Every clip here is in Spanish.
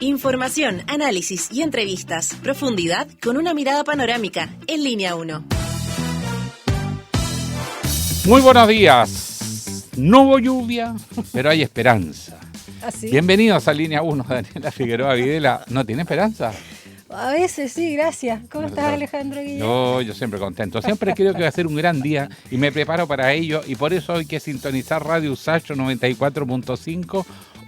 Información, análisis y entrevistas. Profundidad con una mirada panorámica. En Línea 1. Muy buenos días. No hubo lluvia, pero hay esperanza. ¿Así? Bienvenidos a Línea 1, Daniela Figueroa Videla. ¿No tiene esperanza? A veces sí, gracias. ¿Cómo estás, Alejandro Guillén? No, yo siempre contento. Siempre creo que va a ser un gran día y me preparo para ello. Y por eso hay que sintonizar Radio Usacho 94.5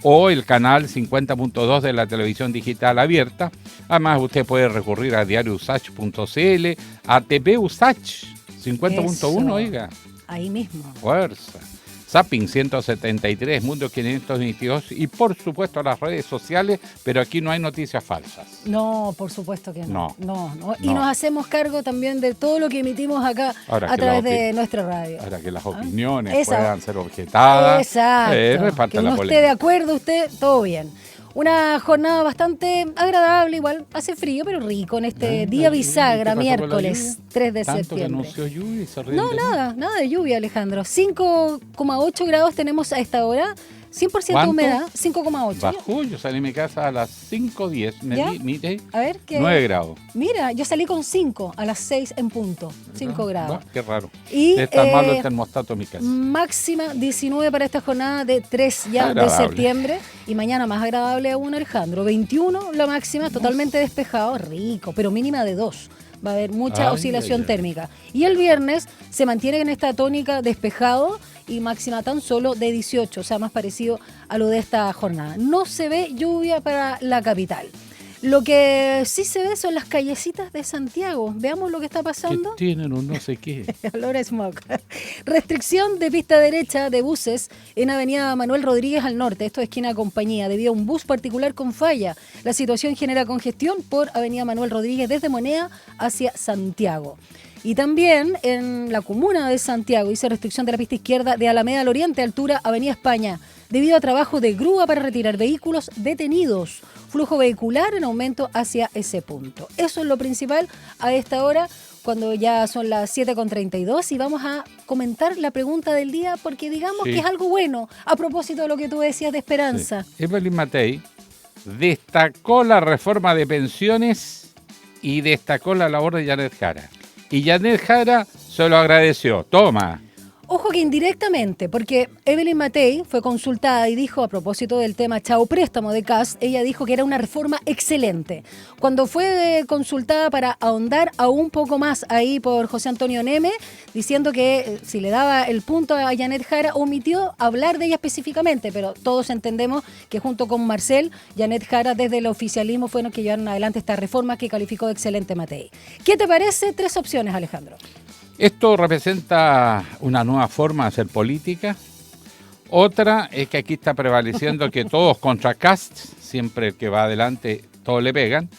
o el canal 50.2 de la televisión digital abierta. Además, usted puede recurrir a diariousach.cl, a TV Usach 50.1, oiga. Ahí mismo. Fuerza. Zapping 173, Mundo 522 y por supuesto las redes sociales, pero aquí no hay noticias falsas. No, por supuesto que no. No. Y nos hacemos cargo también de todo lo que emitimos acá a través de nuestra radio. Para que las opiniones puedan ser objetadas. Exacto. Que no esté de acuerdo usted, todo bien. Una jornada bastante agradable, igual hace frío, pero rico en este día bisagra, miércoles 3 de ¿Tanto septiembre. Que anunció lluvia y se No, nada de lluvia, Alejandro. 5,8 grados tenemos a esta hora. 100% ¿Cuánto? humedad, 5,8. Bajó, yo salí de mi casa a las 5:10, mire, a ver, ¿qué? 9 grados. Mira, yo salí con 5 a las 6 en punto, 5 grados. Qué raro. Y está malo el termostato en mi casa. Máxima 19 para esta jornada de 3 ya Agradable. de septiembre. Y mañana más agradable aún, Alejandro. 21 la máxima, totalmente despejado, rico, pero mínima de 2. Va a haber mucha oscilación térmica. Y el viernes se mantiene en esta tónica despejado y máxima tan solo de 18, o sea, más parecido a lo de esta jornada. No se ve lluvia para la capital. Lo que sí se ve son las callecitas de Santiago. Veamos lo que está pasando. Que tienen un no sé qué. Olor a smog. Restricción de pista derecha de buses en Avenida Manuel Rodríguez al norte. Esto es esquina Compañía, debido a un bus particular con falla. La situación genera congestión por Avenida Manuel Rodríguez desde Moneda hacia Santiago. Y también en la comuna de Santiago hice restricción de la pista izquierda de Alameda al Oriente, altura Avenida España, debido a trabajo de grúa para retirar vehículos detenidos. Flujo vehicular en aumento hacia ese punto. Eso es lo principal a esta hora, cuando ya son las 7:32, y vamos a comentar la pregunta del día, porque digamos que es algo bueno, a propósito de lo que tú decías de esperanza. Sí. Evelyn Matei destacó la reforma de pensiones y destacó la labor de Janet Jara. Y Janet Jara se lo agradeció. Toma. Ojo que indirectamente, porque Evelyn Matei fue consultada y dijo, a propósito del tema Chao Préstamo de Kast, ella dijo que era una reforma excelente. Cuando fue consultada para ahondar aún poco más ahí por José Antonio Neme, diciendo que si le daba el punto a Janet Jara, omitió hablar de ella específicamente, pero todos entendemos que junto con Marcel, Janet Jara desde el oficialismo fueron los que llevaron adelante esta reforma que calificó de excelente Matei. ¿Qué te parece? 3 opciones, Alejandro. Esto representa una nueva forma de hacer política. Otra es que aquí está prevaleciendo que todos contra Kast, siempre el que va adelante, todos le pegan.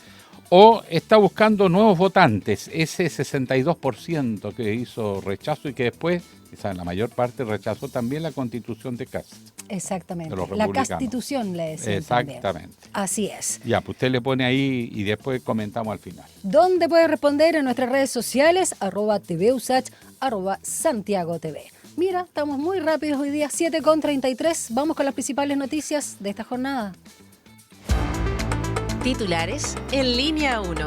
O está buscando nuevos votantes, ese 62% que hizo rechazo y que después, quizás en la mayor parte, rechazó también la constitución de Kast. Exactamente, De la Constitución le decían. Exactamente. También. Así es. Ya, pues usted le pone ahí y después comentamos al final. ¿Dónde puede responder? En nuestras redes sociales, @TVUSach, @Santiago TV. Mira, estamos muy rápidos hoy día, 7:33. Vamos con las principales noticias de esta jornada. Titulares en Línea 1.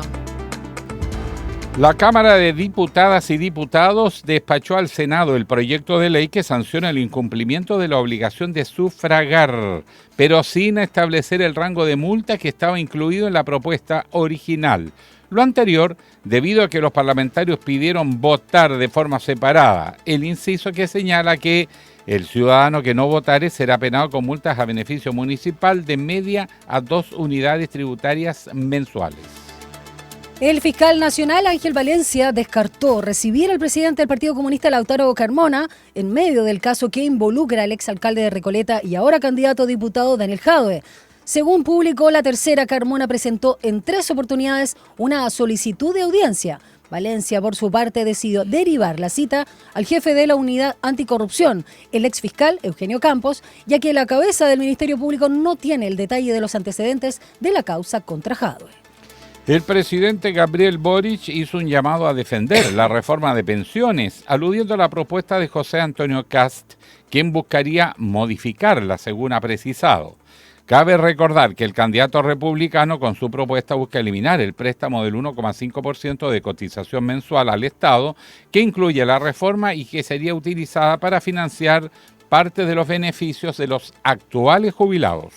La Cámara de Diputadas y Diputados despachó al Senado el proyecto de ley que sanciona el incumplimiento de la obligación de sufragar, pero sin establecer el rango de multa que estaba incluido en la propuesta original. Lo anterior, debido a que los parlamentarios pidieron votar de forma separada, el inciso que señala que el ciudadano que no votare será penado con multas a beneficio municipal de media a 2 unidades tributarias mensuales. El fiscal nacional Ángel Valencia descartó recibir al presidente del Partido Comunista Lautaro Carmona en medio del caso que involucra al exalcalde de Recoleta y ahora candidato a diputado Daniel Jadwe. Según publicó La Tercera, Carmona presentó en 3 oportunidades una solicitud de audiencia. Valencia, por su parte, decidió derivar la cita al jefe de la unidad anticorrupción, el exfiscal Eugenio Campos, ya que la cabeza del Ministerio Público no tiene el detalle de los antecedentes de la causa contra Jadwe. El presidente Gabriel Boric hizo un llamado a defender la reforma de pensiones, aludiendo a la propuesta de José Antonio Kast, quien buscaría modificarla, según ha precisado. Cabe recordar que el candidato republicano con su propuesta busca eliminar el préstamo del 1,5% de cotización mensual al Estado, que incluye la reforma y que sería utilizada para financiar parte de los beneficios de los actuales jubilados.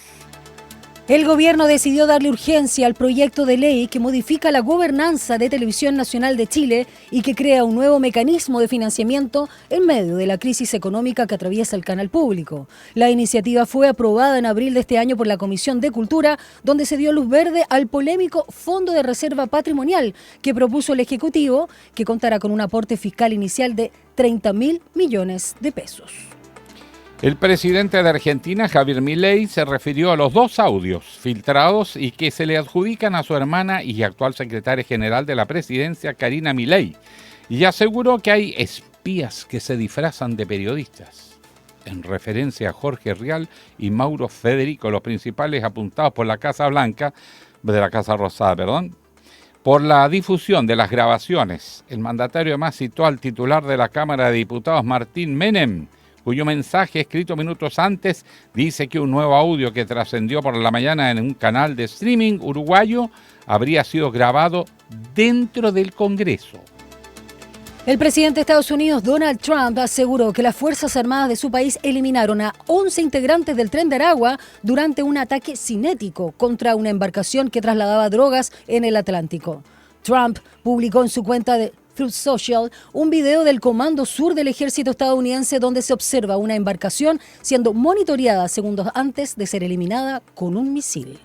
El gobierno decidió darle urgencia al proyecto de ley que modifica la gobernanza de Televisión Nacional de Chile y que crea un nuevo mecanismo de financiamiento en medio de la crisis económica que atraviesa el canal público. La iniciativa fue aprobada en abril de este año por la Comisión de Cultura, donde se dio luz verde al polémico Fondo de Reserva Patrimonial que propuso el Ejecutivo, que contará con un aporte fiscal inicial de 30.000 millones de pesos. El presidente de Argentina, Javier Milei, se refirió a los dos audios filtrados y que se le adjudican a su hermana y actual secretaria general de la presidencia, Karina Milei, y aseguró que hay espías que se disfrazan de periodistas, en referencia a Jorge Rial y Mauro Federico, los principales apuntados por la Casa Blanca, de la Casa Rosada, perdón, por la difusión de las grabaciones. El mandatario además citó al titular de la Cámara de Diputados, Martín Menem, cuyo mensaje escrito minutos antes dice que un nuevo audio que trascendió por la mañana en un canal de streaming uruguayo habría sido grabado dentro del Congreso. El presidente de Estados Unidos, Donald Trump, aseguró que las Fuerzas Armadas de su país eliminaron a 11 integrantes del Tren de Aragua durante un ataque cinético contra una embarcación que trasladaba drogas en el Atlántico. Trump publicó en su cuenta de Truth Social un video del Comando Sur del ejército estadounidense donde se observa una embarcación siendo monitoreada segundos antes de ser eliminada con un misil.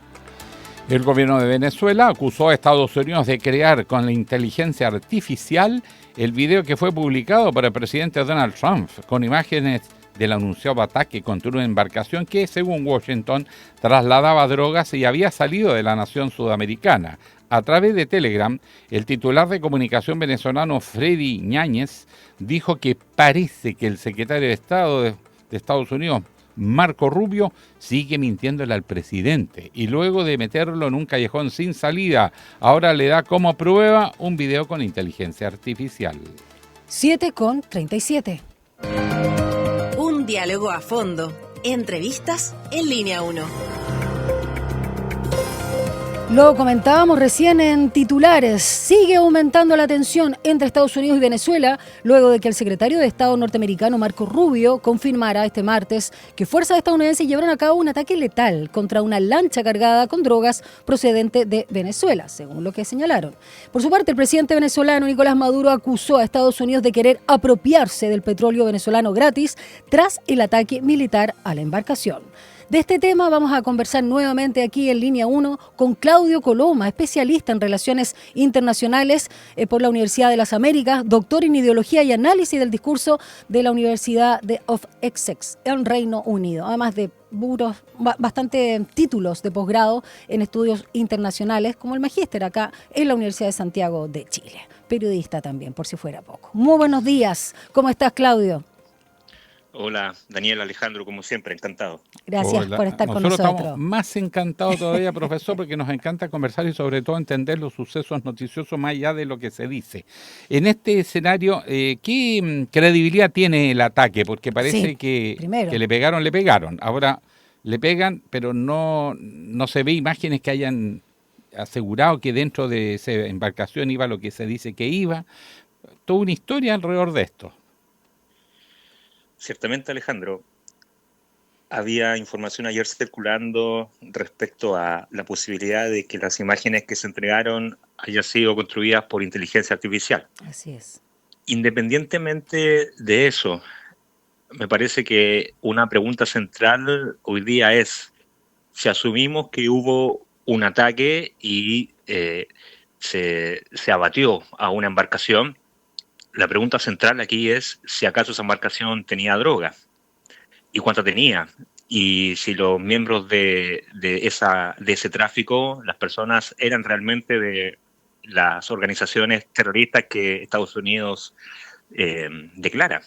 El gobierno de Venezuela acusó a Estados Unidos de crear con la inteligencia artificial el video que fue publicado por el presidente Donald Trump con imágenes del anunciado ataque contra una embarcación que, según Washington, trasladaba drogas y había salido de la nación sudamericana. A través de Telegram, el titular de comunicación venezolano Freddy Ñáñez dijo que parece que el secretario de Estado de Estados Unidos, Marco Rubio, sigue mintiéndole al presidente y luego de meterlo en un callejón sin salida, ahora le da como prueba un video con inteligencia artificial. 7:37. Un diálogo a fondo. Entrevistas en Línea 1. Lo comentábamos recién en titulares. Sigue aumentando la tensión entre Estados Unidos y Venezuela luego de que el secretario de Estado norteamericano Marco Rubio confirmara este martes que fuerzas estadounidenses llevaron a cabo un ataque letal contra una lancha cargada con drogas procedente de Venezuela, según lo que señalaron. Por su parte, el presidente venezolano Nicolás Maduro acusó a Estados Unidos de querer apropiarse del petróleo venezolano gratis tras el ataque militar a la embarcación. De este tema vamos a conversar nuevamente aquí en Línea 1 con Claudio Coloma, especialista en relaciones internacionales por la Universidad de las Américas, doctor en ideología y análisis del discurso de la Universidad of Essex en Reino Unido, además de bastante títulos de posgrado en estudios internacionales, como el magíster acá en la Universidad de Santiago de Chile. Periodista también, por si fuera poco. Muy buenos días. ¿Cómo estás, Claudio? Hola, Daniel, Alejandro, como siempre, encantado. Gracias por estar con nosotros. Estamos más encantados todavía, profesor, porque nos encanta conversar y sobre todo entender los sucesos noticiosos más allá de lo que se dice. En este escenario, ¿qué credibilidad tiene el ataque? Porque parece que le pegaron. Ahora le pegan, pero no se ve imágenes que hayan asegurado que dentro de esa embarcación iba lo que se dice que iba. Toda una historia alrededor de esto. Ciertamente, Alejandro, había información ayer circulando respecto a la posibilidad de que las imágenes que se entregaron hayan sido construidas por inteligencia artificial. Así es. Independientemente de eso, me parece que una pregunta central hoy día es, si asumimos que hubo un ataque y se abatió a una embarcación, la pregunta central aquí es si acaso esa embarcación tenía droga y cuánta tenía, y si los miembros de ese tráfico, las personas, eran realmente de las organizaciones terroristas que Estados Unidos declara.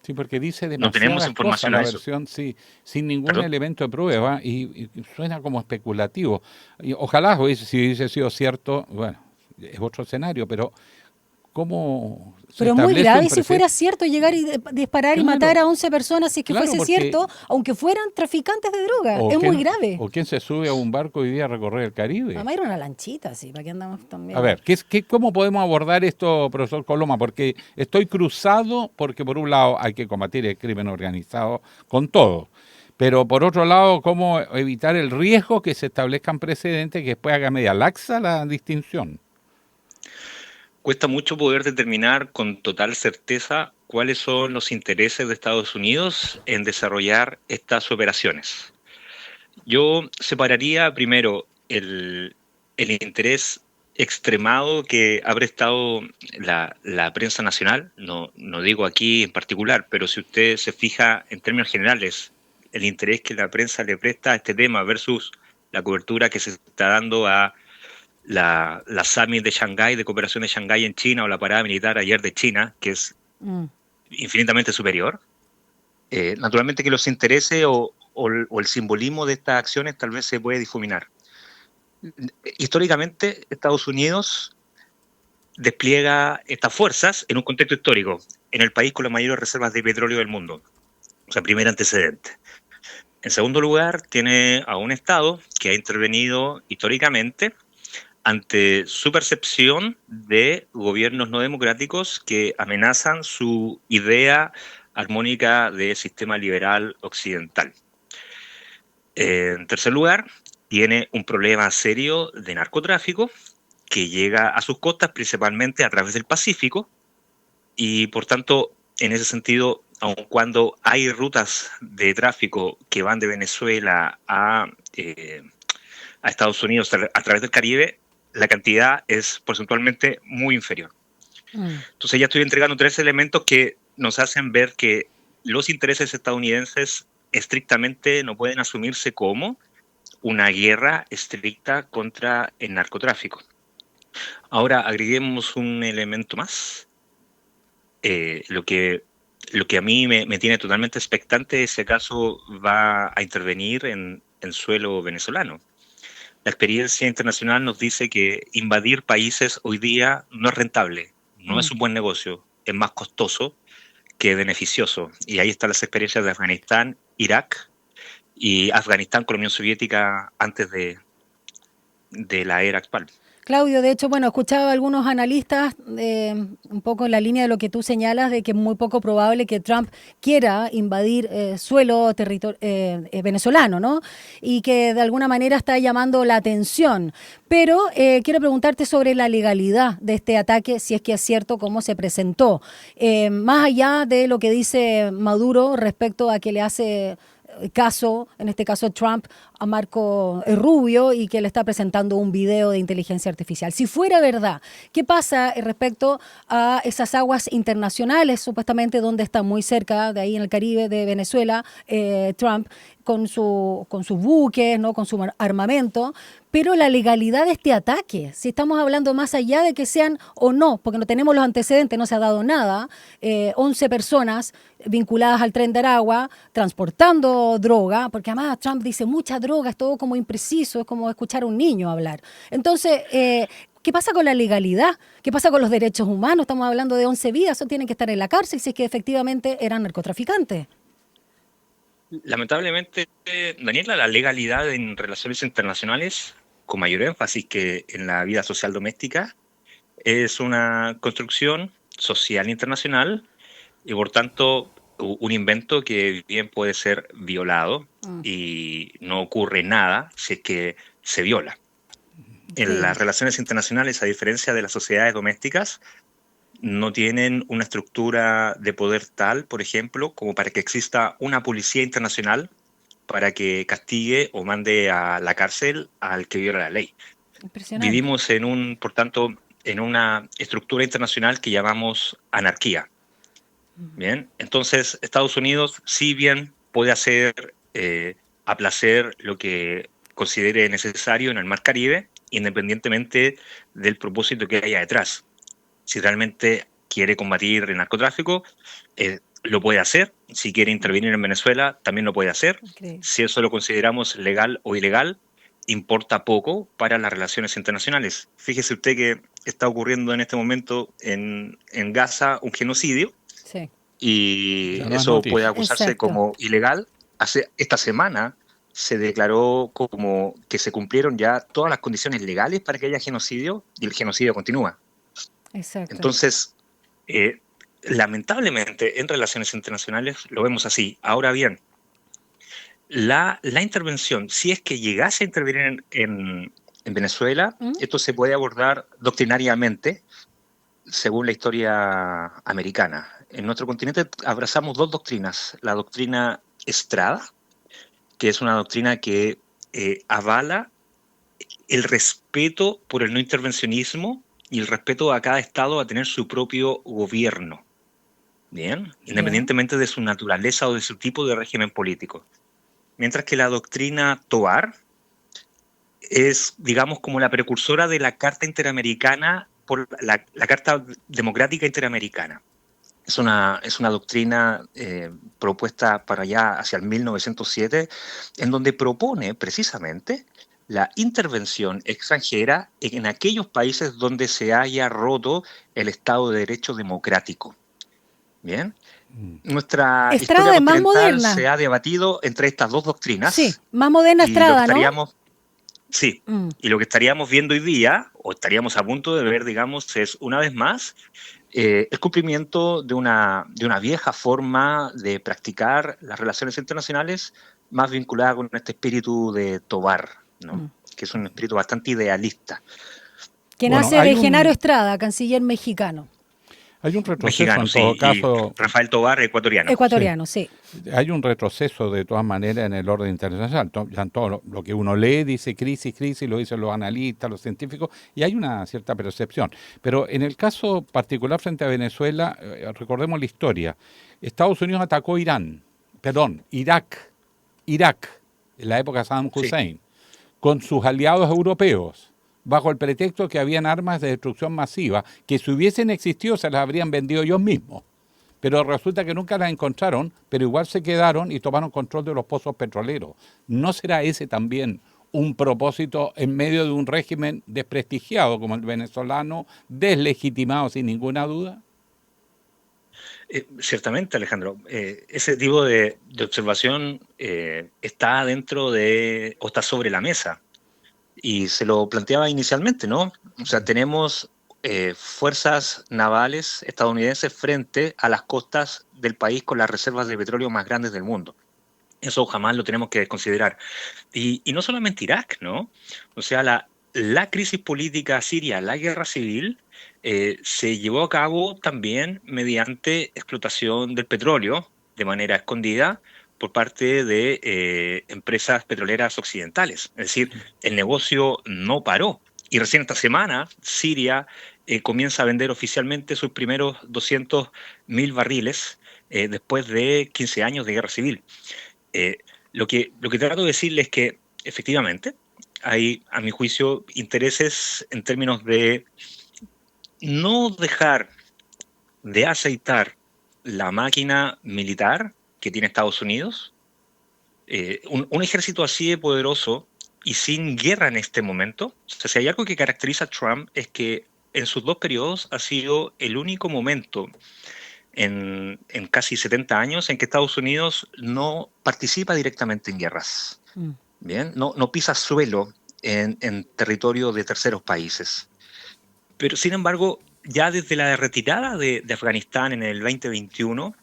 Sí, porque dice no tenemos información la a eso. versión, sí, sin ningún elemento de prueba y suena como especulativo. Y ojalá, si hubiese sido cierto, bueno, es otro escenario, pero ¿cómo Pero es muy establece grave un si fuera cierto llegar y disparar y Claro. matar a 11 personas, si es que Claro, fuese porque- cierto, aunque fueran traficantes de droga. O Es muy quién- grave. ¿O quién se sube a un barco hoy día a recorrer el Caribe? Además era una lanchita, sí, ¿para qué andamos también? A ver, ¿cómo podemos abordar esto, profesor Coloma? Porque estoy cruzado, porque por un lado hay que combatir el crimen organizado con todo, pero por otro lado, ¿cómo evitar el riesgo que se establezcan precedentes que después haga media laxa la distinción? Cuesta mucho poder determinar con total certeza cuáles son los intereses de Estados Unidos en desarrollar estas operaciones. Yo separaría primero el interés extremado que ha prestado la prensa nacional, no digo aquí en particular, pero si usted se fija en términos generales, el interés que la prensa le presta a este tema versus la cobertura que se está dando a la Summit de Shanghái, de cooperación de Shanghái en China, o la parada militar ayer de China, que es Mm. infinitamente superior. Naturalmente que los intereses o el simbolismo de estas acciones tal vez se puede difuminar. Históricamente, Estados Unidos despliega estas fuerzas en un contexto histórico, en el país con las mayores reservas de petróleo del mundo. O sea, primer antecedente. En segundo lugar, tiene a un Estado que ha intervenido históricamente ante su percepción de gobiernos no democráticos que amenazan su idea armónica de sistema liberal occidental. En tercer lugar, tiene un problema serio de narcotráfico que llega a sus costas principalmente a través del Pacífico y, por tanto, en ese sentido, aun cuando hay rutas de tráfico que van de Venezuela a Estados Unidos a través del Caribe, la cantidad es porcentualmente muy inferior. Entonces ya estoy entregando tres elementos que nos hacen ver que los intereses estadounidenses estrictamente no pueden asumirse como una guerra estricta contra el narcotráfico. Ahora agreguemos un elemento más. Lo que a mí me tiene totalmente expectante es si acaso va a intervenir en suelo venezolano. La experiencia internacional nos dice que invadir países hoy día no es rentable, no es un buen negocio, es más costoso que beneficioso. Y ahí están las experiencias de Afganistán, Irak y Afganistán con la Unión Soviética antes de la era actual. Claudio, de hecho, bueno, escuchaba a algunos analistas un poco en la línea de lo que tú señalas, de que es muy poco probable que Trump quiera invadir suelo venezolano, ¿no? Y que de alguna manera está llamando la atención. Pero quiero preguntarte sobre la legalidad de este ataque, si es que es cierto cómo se presentó. Más allá de lo que dice Maduro respecto a que le hace caso, en este caso Trump, a Marco Rubio y que le está presentando un video de inteligencia artificial. Si fuera verdad, ¿qué pasa respecto a esas aguas internacionales, supuestamente donde está muy cerca, de ahí en el Caribe de Venezuela, Trump, con sus buques, ¿no? Con su armamento? Pero la legalidad de este ataque, si estamos hablando más allá de que sean o no, porque no tenemos los antecedentes, no se ha dado nada, 11 personas vinculadas al Tren de Aragua, transportando droga, porque además Trump dice mucha droga, es todo como impreciso, es como escuchar a un niño hablar. Entonces, ¿qué pasa con la legalidad? ¿Qué pasa con los derechos humanos? Estamos hablando de 11 vidas, eso tienen que estar en la cárcel si es que efectivamente eran narcotraficantes. Lamentablemente, Daniela, la legalidad en relaciones internacionales, con mayor énfasis que en la vida social doméstica, es una construcción social internacional y, por tanto, un invento que bien puede ser violado y no ocurre nada si es que se viola. En las relaciones internacionales, a diferencia de las sociedades domésticas, no tienen una estructura de poder tal, por ejemplo, como para que exista una policía internacional para que castigue o mande a la cárcel al que viola la ley. Vivimos por tanto, en una estructura internacional que llamamos anarquía. Bien, entonces Estados Unidos, si bien puede hacer a placer lo que considere necesario en el Mar Caribe, independientemente del propósito que haya detrás. Si realmente quiere combatir el narcotráfico, lo puede hacer. Si quiere intervenir en Venezuela, también lo puede hacer. Si eso lo consideramos legal o ilegal, importa poco para las relaciones internacionales. Fíjese usted que está ocurriendo en este momento en Gaza un genocidio Sí. y Ya no es eso noticia. puede acusarse Exacto. como ilegal. Esta semana se declaró como que se cumplieron ya todas las condiciones legales para que haya genocidio y el genocidio continúa. Exacto. Entonces, lamentablemente, en relaciones internacionales lo vemos así. Ahora bien, la intervención, si es que llegase a intervenir en Venezuela, ¿Mm? esto se puede abordar doctrinariamente según la historia americana. En nuestro continente abrazamos dos doctrinas. La doctrina Estrada, que es una doctrina que avala el respeto por el no intervencionismo y el respeto a cada Estado a tener su propio gobierno. Bien, independientemente de su naturaleza o de su tipo de régimen político. Mientras que la doctrina Tovar es, digamos, como la precursora de la Carta Interamericana, por la Carta Democrática Interamericana. Es una doctrina propuesta para allá hacia el 1907, en donde propone precisamente la intervención extranjera en aquellos países donde se haya roto el Estado de Derecho democrático. Bien. Nuestra Estrada historia es más continental moderna. se ha debatido entre estas dos doctrinas. Sí, más moderna y lo que Estrada, ¿no? estaríamos, sí, Mm. y lo que estaríamos viendo hoy día, o estaríamos a punto de ver, digamos, es una vez más el cumplimiento de una vieja forma de practicar las relaciones internacionales más vinculada con este espíritu de Tovar, ¿no? Que es un espíritu bastante idealista. Que Bueno, nace hay de un- Genaro Estrada, canciller mexicano. Hay un retroceso Mexicano, en todo sí, caso. y Rafael Tovar, ecuatoriano. Ecuatoriano, sí. Hay un retroceso de todas maneras en el orden internacional. Ya en todo lo que uno lee dice crisis, crisis, lo dicen los analistas, los científicos, y hay una cierta percepción. Pero en el caso particular frente a Venezuela, recordemos la historia. Estados Unidos atacó Irak, en la época de Saddam Sí. Hussein, con sus aliados europeos, bajo el pretexto que habían armas de destrucción masiva, que si hubiesen existido se las habrían vendido ellos mismos. Pero resulta que nunca las encontraron, pero igual se quedaron y tomaron control de los pozos petroleros. ¿No será ese también un propósito en medio de un régimen desprestigiado como el venezolano, deslegitimado sin ninguna duda? Ciertamente, Alejandro, ese tipo de observación está dentro de, o está sobre la mesa. Y se lo planteaba inicialmente, ¿no? O sea, tenemos fuerzas navales estadounidenses frente a las costas del país con las reservas de petróleo más grandes del mundo. Eso jamás lo tenemos que desconsiderar. Y no solamente Irak, ¿no? O sea, la crisis política siria, la guerra civil, se llevó a cabo también mediante explotación del petróleo de manera escondida por parte de empresas petroleras occidentales. Es decir, el negocio no paró. Y recién esta semana, Siria comienza a vender oficialmente sus primeros 200.000 barriles después de 15 años de guerra civil. Lo que trato de decirles es que efectivamente hay, a mi juicio, intereses en términos de no dejar de aceitar la máquina militar que tiene Estados Unidos. Un ejército así de poderoso y sin guerra en este momento. O sea, si hay algo que caracteriza a Trump es que en sus dos periodos ha sido el único momento en casi 70 años en que Estados Unidos no participa directamente en guerras. Bien, no pisa suelo en territorio de terceros países. Pero sin embargo, ya desde la retirada de Afganistán en el 2021,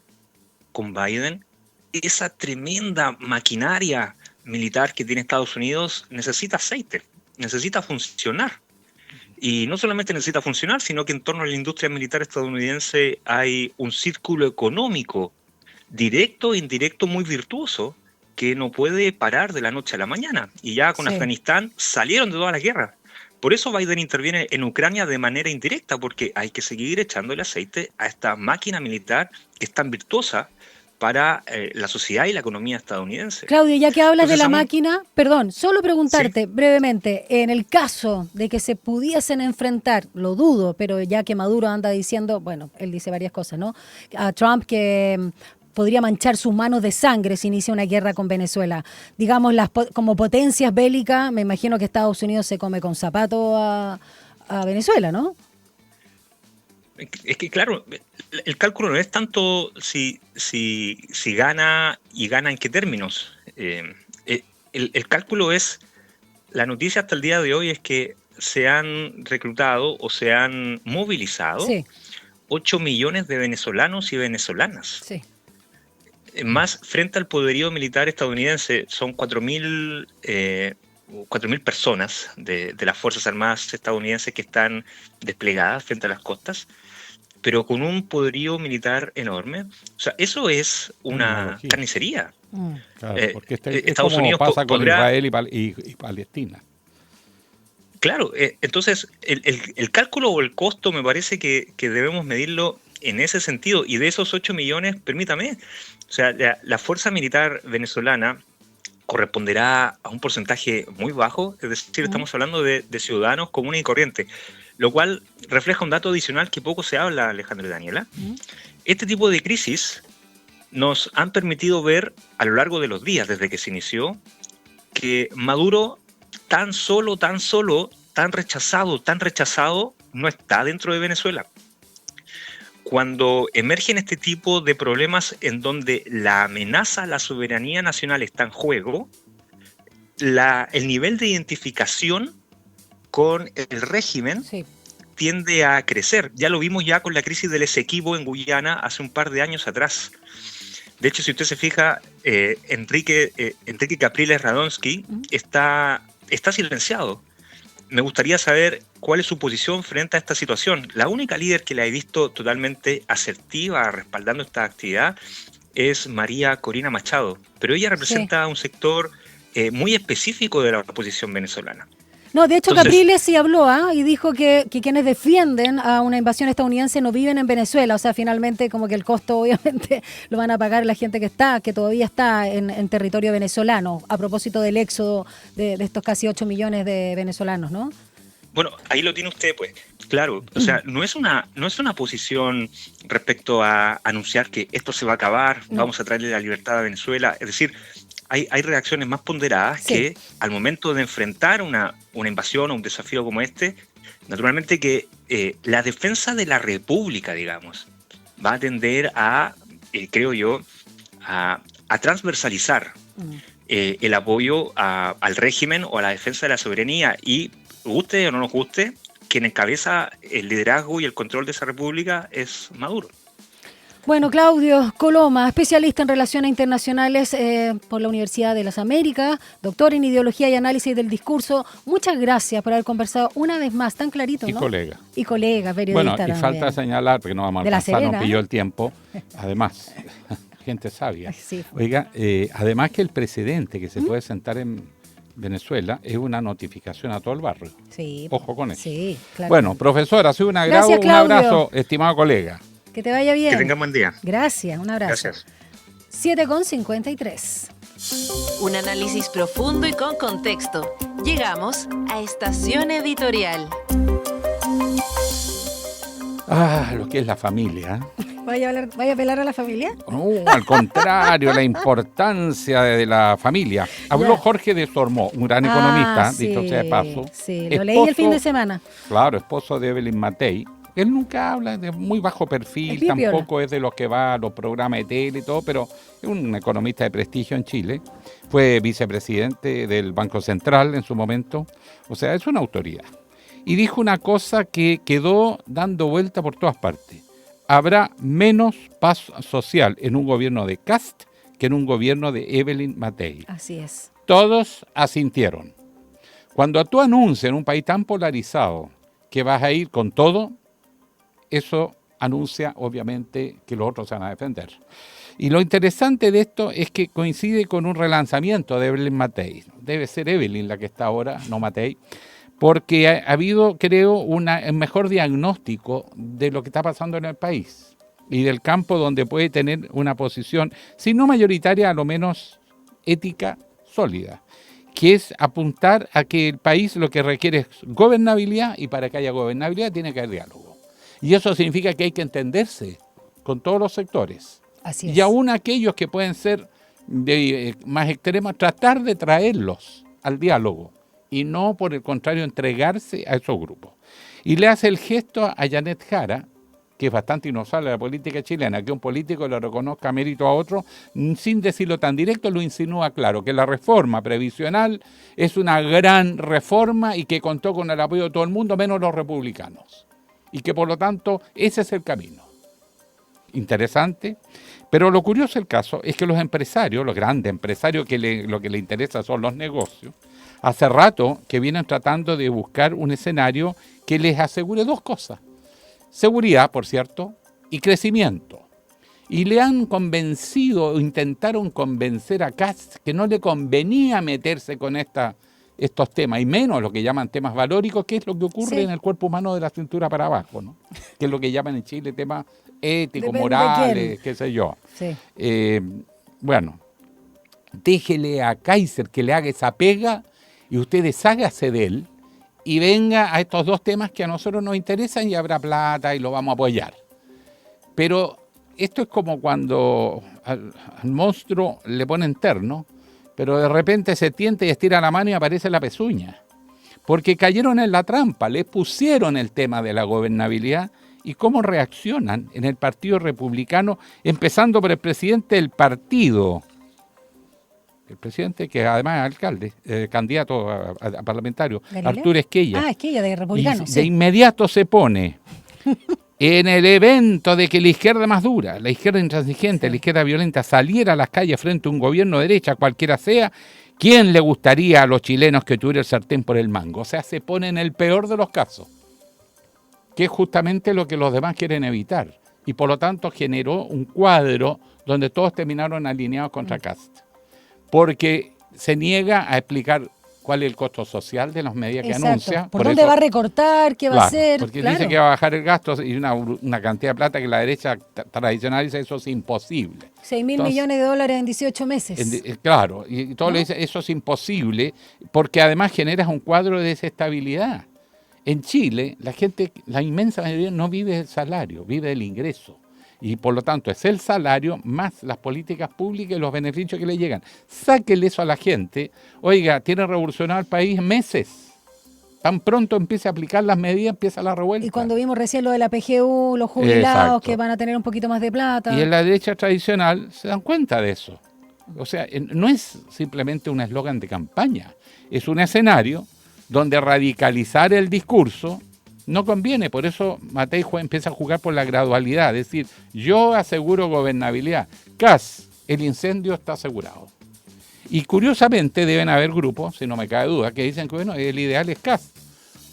con Biden, esa tremenda maquinaria militar que tiene Estados Unidos necesita aceite, necesita funcionar. Y no solamente necesita funcionar, sino que en torno a la industria militar estadounidense hay un círculo económico directo e indirecto muy virtuoso que no puede parar de la noche a la mañana. Y ya con Afganistán salieron de todas las guerras. Por eso Biden interviene en Ucrania de manera indirecta, porque hay que seguir echando el aceite a esta máquina militar que es tan virtuosa para la sociedad y la economía estadounidense. Claudio, ya que hablas Entonces, de la máquina, perdón, solo preguntarte ¿sí? brevemente, en el caso de que se pudiesen enfrentar, lo dudo, pero ya que Maduro anda diciendo, bueno, él dice varias cosas, ¿no? A Trump que podría manchar sus manos de sangre si inicia una guerra con Venezuela. Digamos, como potencias bélicas, me imagino que Estados Unidos se come con zapato a Venezuela, ¿no? Es que claro, el cálculo no es tanto si gana y gana en qué términos. El cálculo es, la noticia hasta el día de hoy es que se han reclutado o se han movilizado Sí, 8 millones de venezolanos y venezolanas. sí. Más frente al poderío militar estadounidense, son 4.000 personas de las Fuerzas Armadas estadounidenses que están desplegadas frente a las costas, pero con un poderío militar enorme. O sea, eso es una Tecnología. carnicería. Claro, porque es Estados como Unidos pasa con podrá... Israel y Palestina. Claro, entonces el cálculo o el costo me parece que debemos medirlo en ese sentido. Y de esos 8 millones, permítame, o sea, la fuerza militar venezolana corresponderá a un porcentaje muy bajo, es decir, estamos hablando de ciudadanos comunes y corrientes, lo cual refleja un dato adicional que poco se habla, Alejandro y Daniela. Este tipo de crisis nos han permitido ver a lo largo de los días, desde que se inició, que Maduro tan solo, tan rechazado, no está dentro de Venezuela. Cuando emergen este tipo de problemas en donde la amenaza a la soberanía nacional está en juego, el nivel de identificación con el régimen Sí. tiende a crecer. Ya lo vimos ya con la crisis del Esequibo en Guyana hace un par de años atrás. De hecho, si usted se fija, Enrique Capriles Radonsky está silenciado. Me gustaría saber cuál es su posición frente a esta situación. La única líder que la he visto totalmente asertiva respaldando esta actividad es María Corina Machado, pero ella representa un sector muy específico de la oposición venezolana. No, de hecho Entonces, Capriles sí habló y dijo que quienes defienden a una invasión estadounidense no viven en Venezuela. O sea, finalmente como que el costo obviamente lo van a pagar la gente que todavía está en territorio venezolano, a propósito del éxodo de estos casi 8 millones de venezolanos, ¿no? bueno, ahí lo tiene usted, pues. Claro, o sea, no es una posición respecto a anunciar que esto se va a acabar, vamos a traerle la libertad a Venezuela. Es decir, hay reacciones más ponderadas que al momento de enfrentar una invasión o un desafío como este, naturalmente que la defensa de la República, digamos, va a tender a, creo yo, a transversalizar el apoyo al régimen o a la defensa de la soberanía. Y guste o no nos guste, quien encabeza el liderazgo y el control de esa república es Maduro. Bueno, Claudio Coloma, especialista en relaciones internacionales por la Universidad de las Américas, doctor en ideología y análisis del discurso. Muchas gracias por haber conversado una vez más, tan clarito, ¿no? Y colega, periodista. Bueno, y falta señalar, porque no vamos a alcanzar, nos pilló el tiempo, además, gente sabia. Sí. Oiga, además que el presidente que se puede sentar en Venezuela es una notificación a todo el barrio. Sí. Ojo con eso. Sí, claro. Bueno, profesor, ha sido un agrado, Gracias, un Claudio. abrazo, estimado colega. Que te vaya bien. Que tengan buen día. Gracias, un abrazo. Gracias. 7:53. Un análisis profundo y con contexto. Llegamos a Estación Editorial. Lo que es la familia. ¿Vaya a apelar a la familia? No, al contrario, la importancia de la familia. Habló Jorge de Sormó, un gran economista, dicho sea de paso. Sí, lo leí el fin de semana. Claro, esposo de Evelyn Matei. Él nunca habla, de muy bajo perfil, tampoco es de los que va a los programas de tele y todo, pero es un economista de prestigio en Chile. Fue vicepresidente del Banco Central en su momento. O sea, es una autoridad. Y dijo una cosa que quedó dando vuelta por todas partes. Habrá menos paz social en un gobierno de Kast que en un gobierno de Evelyn Matei. Así es. Todos asintieron. Cuando tú anuncias en un país tan polarizado que vas a ir con todo, eso anuncia obviamente que los otros se van a defender. Y lo interesante de esto es que coincide con un relanzamiento de Evelyn Matei. Debe ser Evelyn la que está ahora, no Matei, porque ha habido, creo, un mejor diagnóstico de lo que está pasando en el país y del campo donde puede tener una posición, si no mayoritaria, a lo menos ética sólida, que es apuntar a que el país lo que requiere es gobernabilidad, y para que haya gobernabilidad tiene que haber diálogo. Y eso significa que hay que entenderse con todos los sectores. Así es. Y aún aquellos que pueden ser más extremos, tratar de traerlos al diálogo y no, por el contrario, entregarse a esos grupos. Y le hace el gesto a Janet Jara, que es bastante inusual en la política chilena, que un político le reconozca mérito a otro, sin decirlo tan directo, lo insinúa claro, que la reforma previsional es una gran reforma y que contó con el apoyo de todo el mundo, menos los republicanos. Y que por lo tanto ese es el camino. Interesante. Pero lo curioso del caso es que los empresarios, los grandes empresarios, lo que les interesa son los negocios, hace rato que vienen tratando de buscar un escenario que les asegure dos cosas. Seguridad, por cierto, y crecimiento. Y le han convencido, o intentaron convencer a Kast que no le convenía meterse con estos temas, y menos lo que llaman temas valóricos, que es lo que ocurre en el cuerpo humano de la cintura para abajo, ¿no? Que es lo que llaman en Chile temas éticos, morales, qué sé yo. Sí. Bueno, déjele a Kaiser que le haga esa pega y usted deshágase de él y venga a estos dos temas que a nosotros nos interesan y habrá plata y lo vamos a apoyar. Pero esto es como cuando al monstruo le ponen terno, pero de repente se tienta y estira la mano y aparece la pezuña. Porque cayeron en la trampa, le pusieron el tema de la gobernabilidad y cómo reaccionan en el Partido Republicano, empezando por el presidente del partido. El presidente, que además es alcalde, candidato a parlamentario, ¿Galilea? Arturo Esquella. Ah, Esquella, de republicano, De inmediato se pone en el evento de que la izquierda más dura, la izquierda intransigente, la izquierda violenta, saliera a las calles frente a un gobierno de derecha, cualquiera sea, ¿quién le gustaría a los chilenos que tuviera el sartén por el mango? O sea, se pone en el peor de los casos, que es justamente lo que los demás quieren evitar. Y por lo tanto generó un cuadro donde todos terminaron alineados contra Kast. Porque se niega a explicar cuál es el costo social de las medidas que anuncia. ¿Por dónde va a recortar? ¿Qué va a hacer? Porque dice que va a bajar el gasto y una cantidad de plata que la derecha tradicional dice eso es imposible. 6.000 millones de dólares en 18 meses. Claro, y todo le dice eso es imposible porque además generas un cuadro de desestabilidad. En Chile, la gente, la inmensa mayoría no vive del salario, vive del ingreso. Y por lo tanto es el salario más las políticas públicas y los beneficios que le llegan. Sáquele eso a la gente. Oiga, tiene revolucionado el país en meses. Tan pronto empiece a aplicar las medidas, empieza la revuelta. Y cuando vimos recién lo de la PGU, los jubilados que van a tener un poquito más de plata. Y en la derecha tradicional se dan cuenta de eso. O sea, no es simplemente un eslogan de campaña. Es un escenario donde radicalizar el discurso no conviene, por eso Matei empieza a jugar por la gradualidad, es decir, yo aseguro gobernabilidad. Kast, el incendio está asegurado. Y curiosamente deben haber grupos, si no me cabe duda, que dicen que bueno, el ideal es Kast,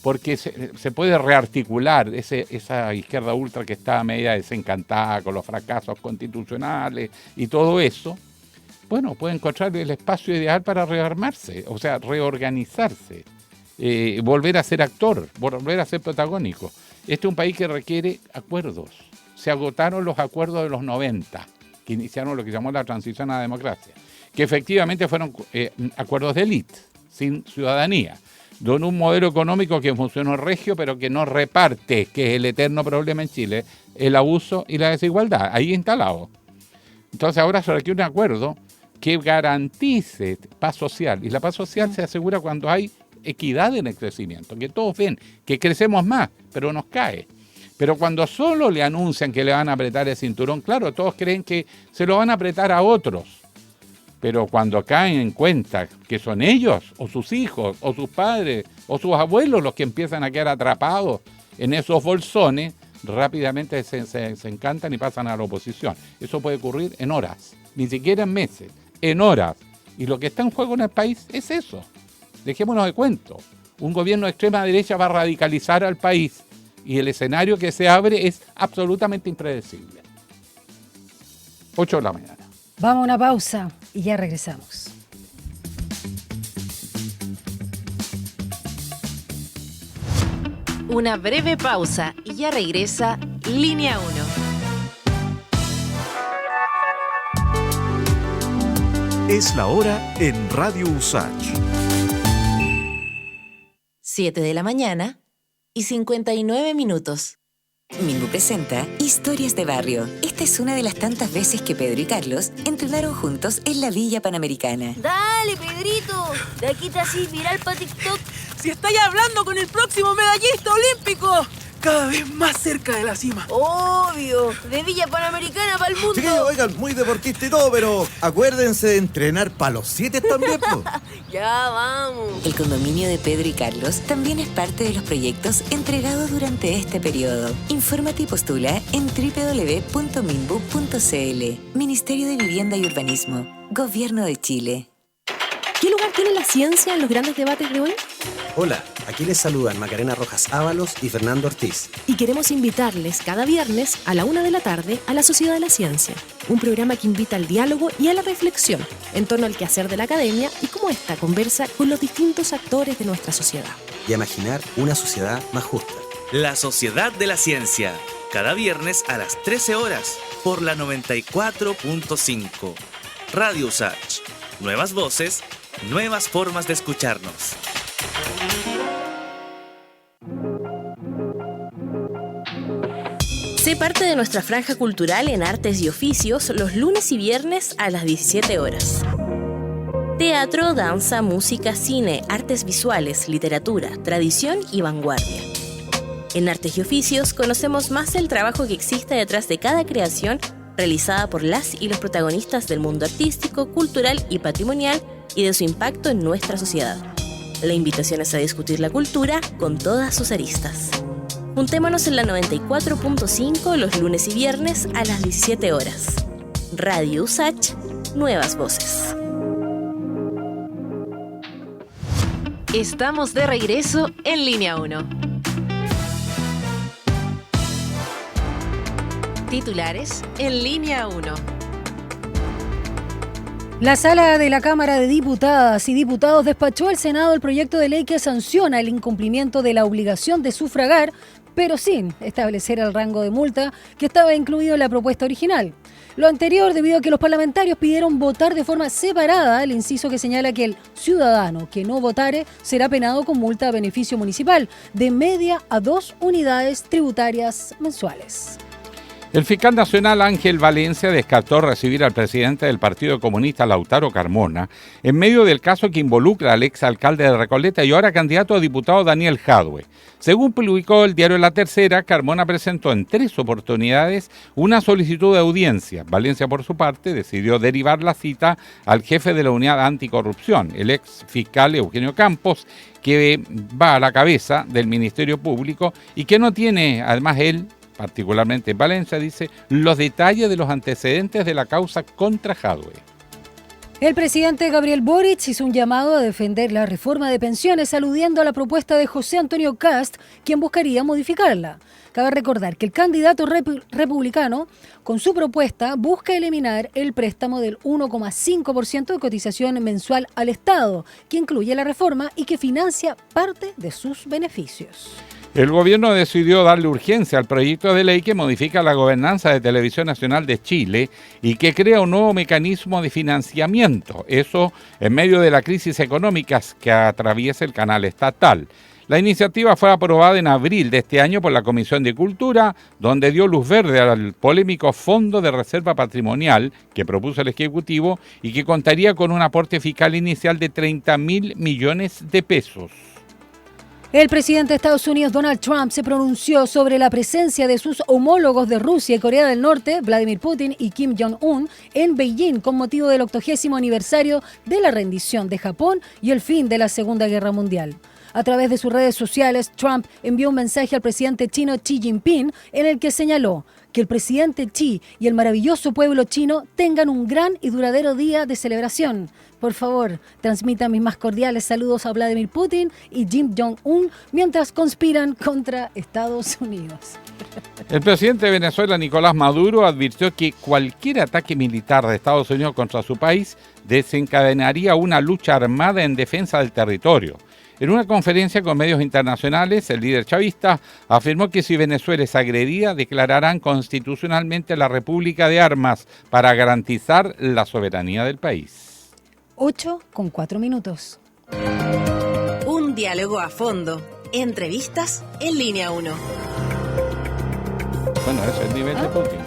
porque se puede rearticular esa izquierda ultra que está media desencantada con los fracasos constitucionales y todo eso. Bueno, puede encontrar el espacio ideal para rearmarse, o sea, reorganizarse. Volver a ser actor, volver a ser protagónico. Este es un país que requiere acuerdos. Se agotaron los acuerdos de los 90, que iniciaron lo que llamó la transición a la democracia, que efectivamente fueron acuerdos de élite, sin ciudadanía, con un modelo económico que funcionó regio, pero que no reparte, que es el eterno problema en Chile, el abuso y la desigualdad, ahí instalado. Entonces ahora se requiere un acuerdo que garantice paz social, y la paz social se asegura cuando hay equidad en el crecimiento, que todos ven que crecemos más, pero nos cae. Pero cuando solo le anuncian que le van a apretar el cinturón, claro, todos creen que se lo van a apretar a otros. Pero cuando caen en cuenta que son ellos, o sus hijos, o sus padres, o sus abuelos los que empiezan a quedar atrapados en esos bolsones, rápidamente se encantan y pasan a la oposición. Eso puede ocurrir en horas, ni siquiera en meses, en horas. Y lo que está en juego en el país es eso. Dejémonos de cuento. Un gobierno de extrema derecha va a radicalizar al país y el escenario que se abre es absolutamente impredecible. 8 de la mañana. Vamos a una pausa y ya regresamos. Una breve pausa y ya regresa Línea 1. Es la hora en Radio USACH. 7 de la mañana y 59 minutos. Mingu presenta Historias de Barrio. Esta es una de las tantas veces que Pedro y Carlos entrenaron juntos en la Villa Panamericana. Dale, Pedrito, de aquí te haces viral para TikTok. Si estáis hablando con el próximo medallista olímpico. cada vez más cerca de la cima. Obvio, de Villa Panamericana para el mundo. Chiquillos, oigan, muy deportista y todo, pero acuérdense de entrenar para los 7 también, po. Ya vamos. El condominio de Pedro y Carlos también es parte de los proyectos entregados durante este periodo. Infórmate y postula en www.minbu.cl. Ministerio de Vivienda y Urbanismo. Gobierno de Chile. ¿Qué lugar tiene la ciencia en los grandes debates de hoy? Hola, aquí les saludan Macarena Rojas Ábalos y Fernando Ortiz. Y queremos invitarles cada viernes a la 1 de la tarde a La Sociedad de la Ciencia, un programa que invita al diálogo y a la reflexión en torno al quehacer de la academia y cómo ésta conversa con los distintos actores de nuestra sociedad. Y a imaginar una sociedad más justa. La Sociedad de la Ciencia, cada viernes a las 13 horas por la 94.5. Radio USACH. Nuevas voces, nuevas formas de escucharnos. Sé parte de nuestra franja cultural en Artes y Oficios los lunes y viernes a las 17 horas. Teatro, danza, música, cine, artes visuales, literatura, tradición y vanguardia. En Artes y Oficios conocemos más el trabajo que existe detrás de cada creación realizada por las y los protagonistas del mundo artístico, cultural y patrimonial y de su impacto en nuestra sociedad. La invitación es a discutir la cultura con todas sus aristas. Juntémonos en la 94.5 los lunes y viernes a las 17 horas. Radio USACH, nuevas voces. Estamos de regreso en Línea 1. Titulares en Línea 1. La Sala de la Cámara de Diputadas y Diputados despachó al Senado el proyecto de ley que sanciona el incumplimiento de la obligación de sufragar, pero sin establecer el rango de multa que estaba incluido en la propuesta original. Lo anterior debido a que los parlamentarios pidieron votar de forma separada el inciso que señala que el ciudadano que no votare será penado con multa a beneficio municipal de media a 2 unidades tributarias mensuales. El fiscal nacional Ángel Valencia descartó recibir al presidente del Partido Comunista, Lautaro Carmona, en medio del caso que involucra al exalcalde de Recoleta y ahora candidato a diputado Daniel Jadwe. Según publicó el diario La Tercera, Carmona presentó en 3 oportunidades una solicitud de audiencia. Valencia, por su parte, decidió derivar la cita al jefe de la unidad anticorrupción, el ex fiscal Eugenio Campos, que va a la cabeza del Ministerio Público y que no tiene, además él, particularmente en Valencia, dice, los detalles de los antecedentes de la causa contra Jadwe. El presidente Gabriel Boric hizo un llamado a defender la reforma de pensiones, aludiendo a la propuesta de José Antonio Kast, quien buscaría modificarla. Cabe recordar que el candidato republicano, con su propuesta, busca eliminar el préstamo del 1,5% de cotización mensual al Estado, que incluye la reforma y que financia parte de sus beneficios. El gobierno decidió darle urgencia al proyecto de ley que modifica la gobernanza de Televisión Nacional de Chile y que crea un nuevo mecanismo de financiamiento. Eso en medio de la crisis económica que atraviesa el canal estatal. La iniciativa fue aprobada en abril de este año por la Comisión de Cultura, donde dio luz verde al polémico Fondo de Reserva Patrimonial que propuso el Ejecutivo y que contaría con un aporte fiscal inicial de 30.000 millones de pesos. El presidente de Estados Unidos, Donald Trump, se pronunció sobre la presencia de sus homólogos de Rusia y Corea del Norte, Vladimir Putin y Kim Jong-un, en Beijing con motivo del 80º aniversario de la rendición de Japón y el fin de la Segunda Guerra Mundial. A través de sus redes sociales, Trump envió un mensaje al presidente chino Xi Jinping en el que señaló que el presidente Xi y el maravilloso pueblo chino tengan un gran y duradero día de celebración. Por favor, transmitan mis más cordiales saludos a Vladimir Putin y Kim Jong-un mientras conspiran contra Estados Unidos. El presidente de Venezuela, Nicolás Maduro, advirtió que cualquier ataque militar de Estados Unidos contra su país desencadenaría una lucha armada en defensa del territorio. En una conferencia con medios internacionales, el líder chavista afirmó que si Venezuela es agredida, declararán constitucionalmente la República de Armas para garantizar la soberanía del país. 8:04. Un diálogo a fondo. Entrevistas en Línea 1. Bueno, ese es el nivel de Putin.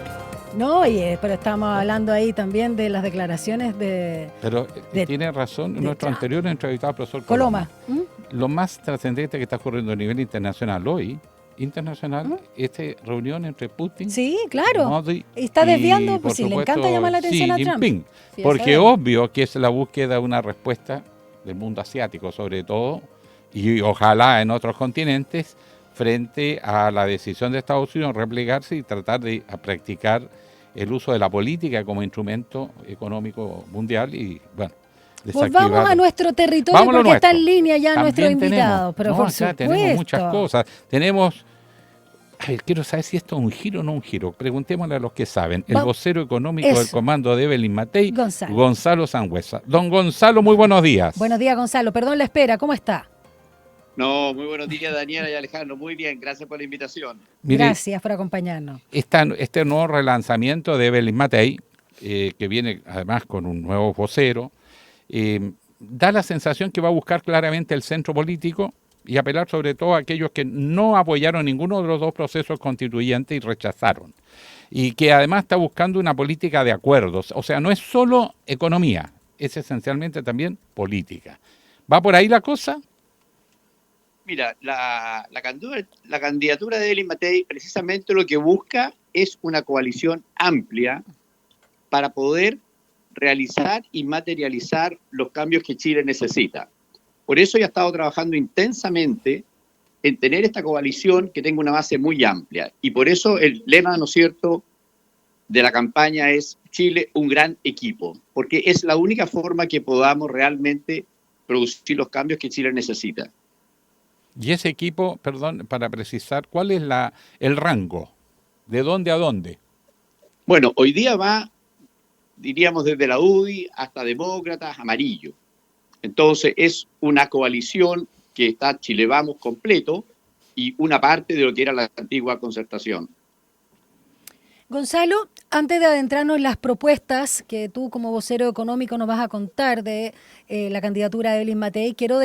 No, pero estamos hablando ahí también de las declaraciones de... Pero tiene razón nuestro anterior entrevistado, profesor Coloma. Lo más trascendente que está ocurriendo a nivel internacional hoy internacional, esta reunión entre Putin, Sí, claro. Modi Está desviando, y, pues por sí, le supuesto, encanta llamar la atención Xi a Trump. Jinping. Sí, Porque sabemos. obvio que es la búsqueda de una respuesta del mundo asiático, sobre todo, y ojalá en otros continentes, frente a la decisión de Estados Unidos de replegarse y tratar de practicar el uso de la política como instrumento económico mundial y, bueno, desactivar. Volvamos a nuestro territorio Vamos a lo porque está en nuestro. línea ya nuestro También invitado. Pero por acá supuesto. tenemos muchas cosas. Tenemos, a ver, quiero saber si esto es un giro o no un giro. Preguntémosle a los que saben. El vocero económico del Eso. comando de Evelyn Matei, Gonzalo. Gonzalo Sangüesa. Don Gonzalo, muy buenos días. Buenos días, Gonzalo. Perdón la espera. ¿Cómo está? No, muy buenos días, Daniela y Alejandro. Muy bien, gracias por la invitación. Mire, Gracias por acompañarnos. este nuevo relanzamiento de Evelyn Matei, que viene además con un nuevo vocero, da la sensación que va a buscar claramente el centro político y apelar sobre todo a aquellos que no apoyaron ninguno de los dos procesos constituyentes y rechazaron. Y que además está buscando una política de acuerdos. O sea, no es solo economía, es esencialmente también política. ¿Va por ahí la cosa? Mira, la candidatura de Evelyn Matei precisamente lo que busca es una coalición amplia para poder realizar y materializar los cambios que Chile necesita. Por eso ella ha estado trabajando intensamente en tener esta coalición que tenga una base muy amplia. Y por eso el lema, ¿no es cierto?, de la campaña es Chile, un gran equipo, porque es la única forma que podamos realmente producir los cambios que Chile necesita. Y ese equipo, perdón, para precisar, ¿cuál es el rango? ¿De dónde a dónde? Bueno, hoy día va, diríamos, desde la UDI hasta Demócratas, Amarillo. Entonces es una coalición que está Chile Vamos completo y una parte de lo que era la antigua Concertación. Gonzalo, antes de adentrarnos en las propuestas que tú como vocero económico nos vas a contar de la candidatura de Evelyn Matei, quiero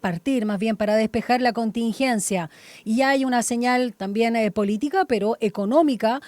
partir más bien para despejar la contingencia. Y hay una señal también política, pero económica,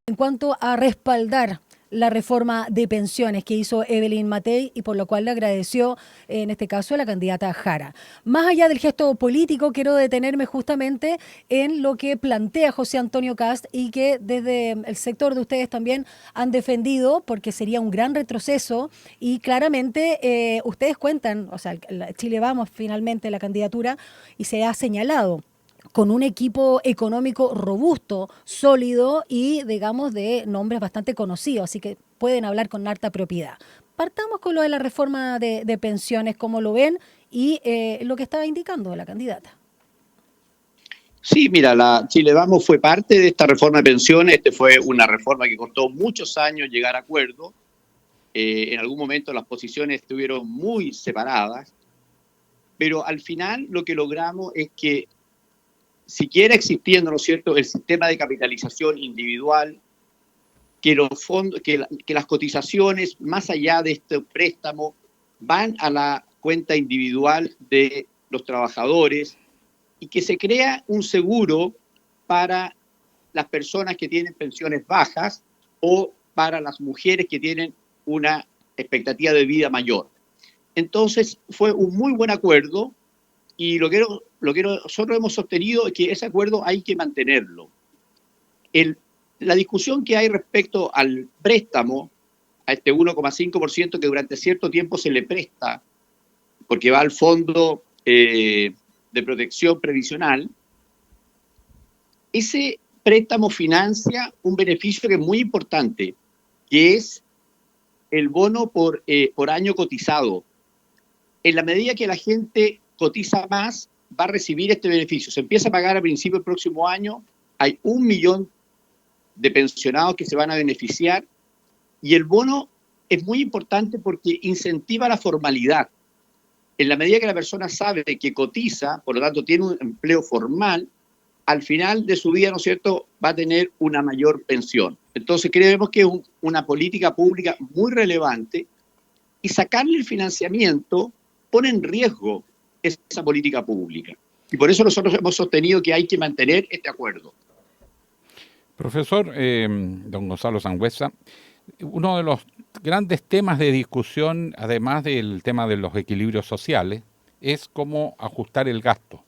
en cuanto a respaldar la reforma de pensiones que hizo Evelyn Matei y por lo cual le agradeció, en este caso, a la candidata Jara. Más allá del gesto político, quiero detenerme justamente en lo que plantea José Antonio Kast y que desde el sector de ustedes también han defendido, porque sería un gran retroceso y claramente ustedes cuentan, o sea, Chile Vamos finalmente la candidatura y se ha señalado con un equipo económico robusto, sólido y, digamos, de nombres bastante conocidos, así que pueden hablar con harta propiedad. Partamos con lo de la reforma de pensiones, cómo lo ven y lo que estaba indicando la candidata. Sí, mira, la Chile Vamos fue parte de esta reforma de pensiones. Fue una reforma que costó muchos años llegar a acuerdo. En algún momento las posiciones estuvieron muy separadas, pero al final lo que logramos es que siquiera existiendo, ¿no es cierto?, el sistema de capitalización individual, que los fondos, que las cotizaciones, más allá de este préstamo, van a la cuenta individual de los trabajadores y que se crea un seguro para las personas que tienen pensiones bajas o para las mujeres que tienen una expectativa de vida mayor. Entonces, fue un muy buen acuerdo y nosotros hemos sostenido que ese acuerdo hay que mantenerlo. La discusión que hay respecto al préstamo, a este 1,5% que durante cierto tiempo se le presta, porque va al Fondo de Protección Previsional, ese préstamo financia un beneficio que es muy importante, que es el bono por año cotizado. En la medida que la gente cotiza más, va a recibir este beneficio. Se empieza a pagar a principio del próximo año, hay 1 millón de pensionados que se van a beneficiar y el bono es muy importante porque incentiva la formalidad. En la medida que la persona sabe que cotiza, por lo tanto tiene un empleo formal, al final de su vida, ¿no es cierto?, va a tener una mayor pensión. Entonces creemos que es una política pública muy relevante y sacarle el financiamiento pone en riesgo esa política pública. Y por eso nosotros hemos sostenido que hay que mantener este acuerdo. Profesor don Gonzalo Sangüesa, uno de los grandes temas de discusión, además del tema de los equilibrios sociales, es cómo ajustar el gasto.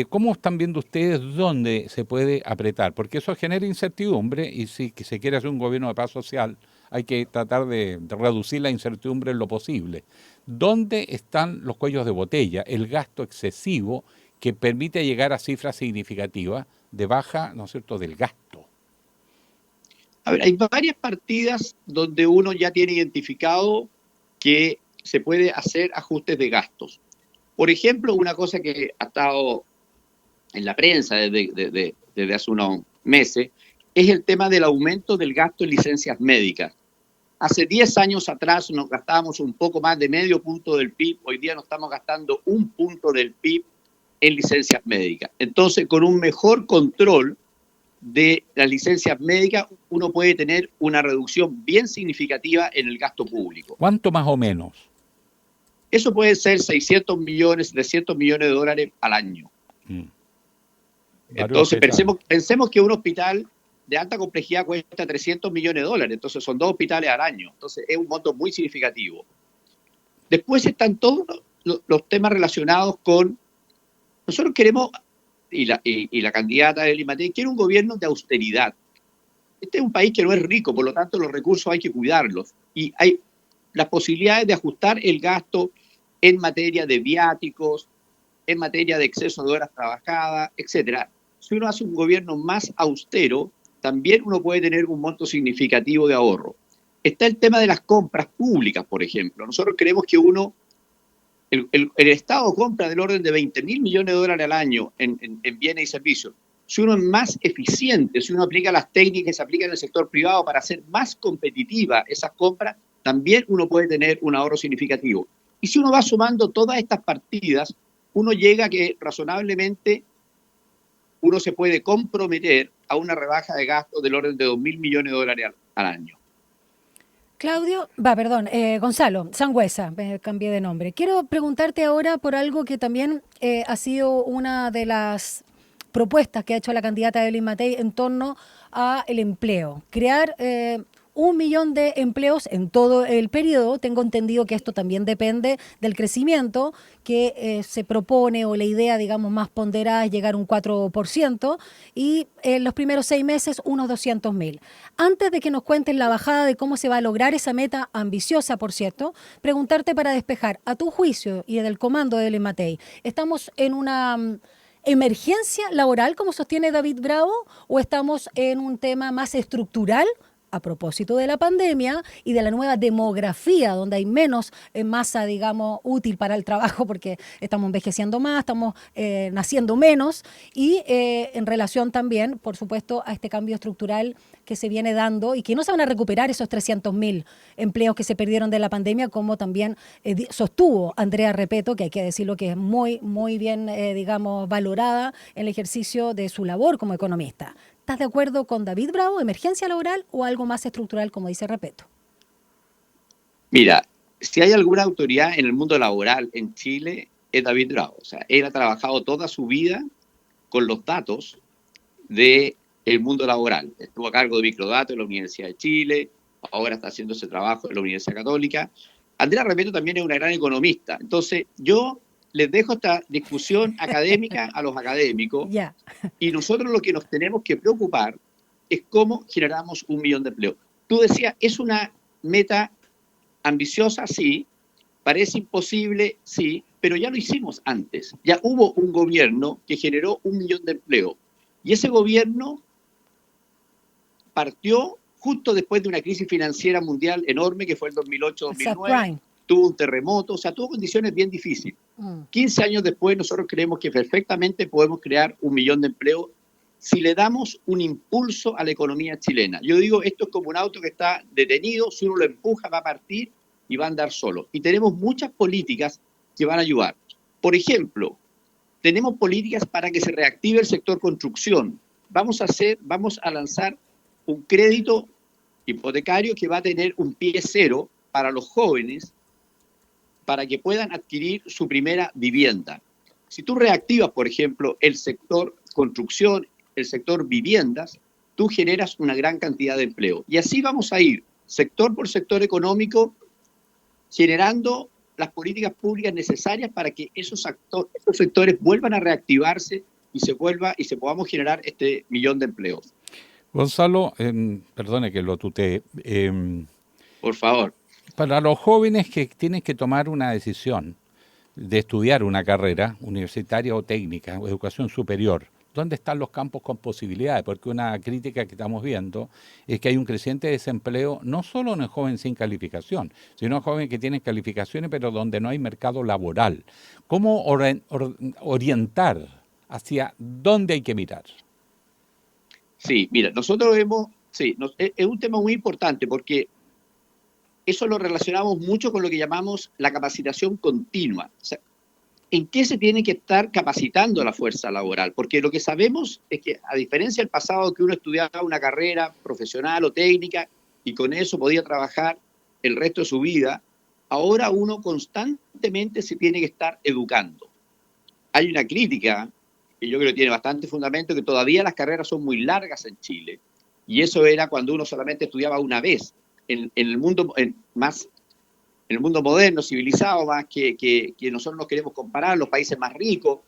¿Cómo están viendo ustedes dónde se puede apretar? Porque eso genera incertidumbre y si que se quiere hacer un gobierno de paz social hay que tratar de reducir la incertidumbre en lo posible. ¿Dónde están los cuellos de botella, el gasto excesivo que permite llegar a cifras significativas de baja, ¿no es cierto?, del gasto? A ver, hay varias partidas donde uno ya tiene identificado que se puede hacer ajustes de gastos. Por ejemplo, una cosa que ha estado en la prensa desde hace unos meses es el tema del aumento del gasto en licencias médicas. Hace 10 años atrás nos gastábamos un poco más de medio punto del PIB, hoy día nos estamos gastando 1 punto del PIB en licencias médicas. Entonces, con un mejor control de las licencias médicas, uno puede tener una reducción bien significativa en el gasto público. ¿Cuánto más o menos? Eso puede ser 600 millones, 700 millones de dólares al año. Entonces, pensemos que un hospital de alta complejidad cuesta 300 millones de dólares, entonces son 2 hospitales al año, entonces es un monto muy significativo. Después están todos los temas relacionados con, nosotros queremos, y la candidata Evelyn Matei quiere un gobierno de austeridad. Este es un país que no es rico, por lo tanto los recursos hay que cuidarlos, y hay las posibilidades de ajustar el gasto en materia de viáticos, en materia de exceso de horas trabajadas, etcétera. Si uno hace un gobierno más austero, también uno puede tener un monto significativo de ahorro. Está el tema de las compras públicas, por ejemplo. Nosotros creemos que el Estado compra del orden de 20.000 millones de dólares al año en bienes y servicios. Si uno es más eficiente, si uno aplica las técnicas que se aplican en el sector privado para hacer más competitiva esas compras, también uno puede tener un ahorro significativo. Y si uno va sumando todas estas partidas, uno llega a que razonablemente uno se puede comprometer a una rebaja de gasto del orden de 2.000 millones de dólares al año. Gonzalo Sangüesa, me cambié de nombre. Quiero preguntarte ahora por algo que también ha sido una de las propuestas que ha hecho la candidata Evelyn Matei en torno al empleo. Crear 1 millón de empleos en todo el periodo. Tengo entendido que esto también depende del crecimiento que se propone, o la idea, digamos, más ponderada es llegar a un 4%, y en los primeros 6 meses unos 200.000. Antes de que nos cuentes la bajada de cómo se va a lograr esa meta ambiciosa, por cierto, preguntarte para despejar, a tu juicio y del comando de Evelyn Matei, ¿estamos en una emergencia laboral, como sostiene David Bravo, o estamos en un tema más estructural a propósito de la pandemia y de la nueva demografía, donde hay menos masa, digamos, útil para el trabajo, porque estamos envejeciendo más, estamos naciendo menos, y en relación también, por supuesto, a este cambio estructural que se viene dando y que no se van a recuperar esos 300.000 empleos que se perdieron de la pandemia, como también sostuvo Andrea Repetto, que hay que decirlo que es muy, muy bien, digamos, valorada en el ejercicio de su labor como economista. ¿Estás de acuerdo con David Bravo, emergencia laboral, o algo más estructural, como dice Repetto? Mira, si hay alguna autoridad en el mundo laboral en Chile, es David Bravo. O sea, él ha trabajado toda su vida con los datos del mundo laboral. Estuvo a cargo de Microdatos en la Universidad de Chile, ahora está haciendo ese trabajo en la Universidad Católica. Andrea Repetto también es una gran economista. Entonces, yo les dejo esta discusión académica a los académicos, y nosotros lo que nos tenemos que preocupar es cómo generamos 1 millón de empleos. Tú decías, ¿es una meta ambiciosa? Sí. ¿Parece imposible? Sí. Pero ya lo hicimos antes. Ya hubo un gobierno que generó 1 millón de empleos. Y ese gobierno partió justo después de una crisis financiera mundial enorme, que fue el 2008-2009. Tuvo un terremoto, o sea, tuvo condiciones bien difíciles. 15 años después, nosotros creemos que perfectamente podemos crear 1 millón de empleos si le damos un impulso a la economía chilena. Yo digo, esto es como un auto que está detenido, si uno lo empuja va a partir y va a andar solo. Y tenemos muchas políticas que van a ayudar. Por ejemplo, tenemos políticas para que se reactive el sector construcción. Vamos a lanzar un crédito hipotecario que va a tener un pie cero para los jóvenes, para que puedan adquirir su primera vivienda. Si tú reactivas, por ejemplo, el sector construcción, el sector viviendas, tú generas una gran cantidad de empleo. Y así vamos a ir, sector por sector económico, generando las políticas públicas necesarias para que esos sectores vuelvan a reactivarse y se podamos generar este 1.000.000 de empleos. Gonzalo, perdone que lo tutee. Por favor. Para los jóvenes que tienen que tomar una decisión de estudiar una carrera universitaria o técnica o educación superior, ¿dónde están los campos con posibilidades? Porque una crítica que estamos viendo es que hay un creciente desempleo, no solo en el joven sin calificación, sino en joven que tienen calificaciones pero donde no hay mercado laboral. ¿Cómo orientar hacia dónde hay que mirar? Sí, mira, nosotros vemos, es un tema muy importante porque eso lo relacionamos mucho con lo que llamamos la capacitación continua. O sea, ¿en qué se tiene que estar capacitando la fuerza laboral? Porque lo que sabemos es que, a diferencia del pasado, que uno estudiaba una carrera profesional o técnica y con eso podía trabajar el resto de su vida, ahora uno constantemente se tiene que estar educando. Hay una crítica, que yo creo que tiene bastante fundamento, que todavía las carreras son muy largas en Chile, y eso era cuando uno solamente estudiaba una vez. En el mundo moderno, civilizado, más que nosotros nos queremos comparar, los países más ricos,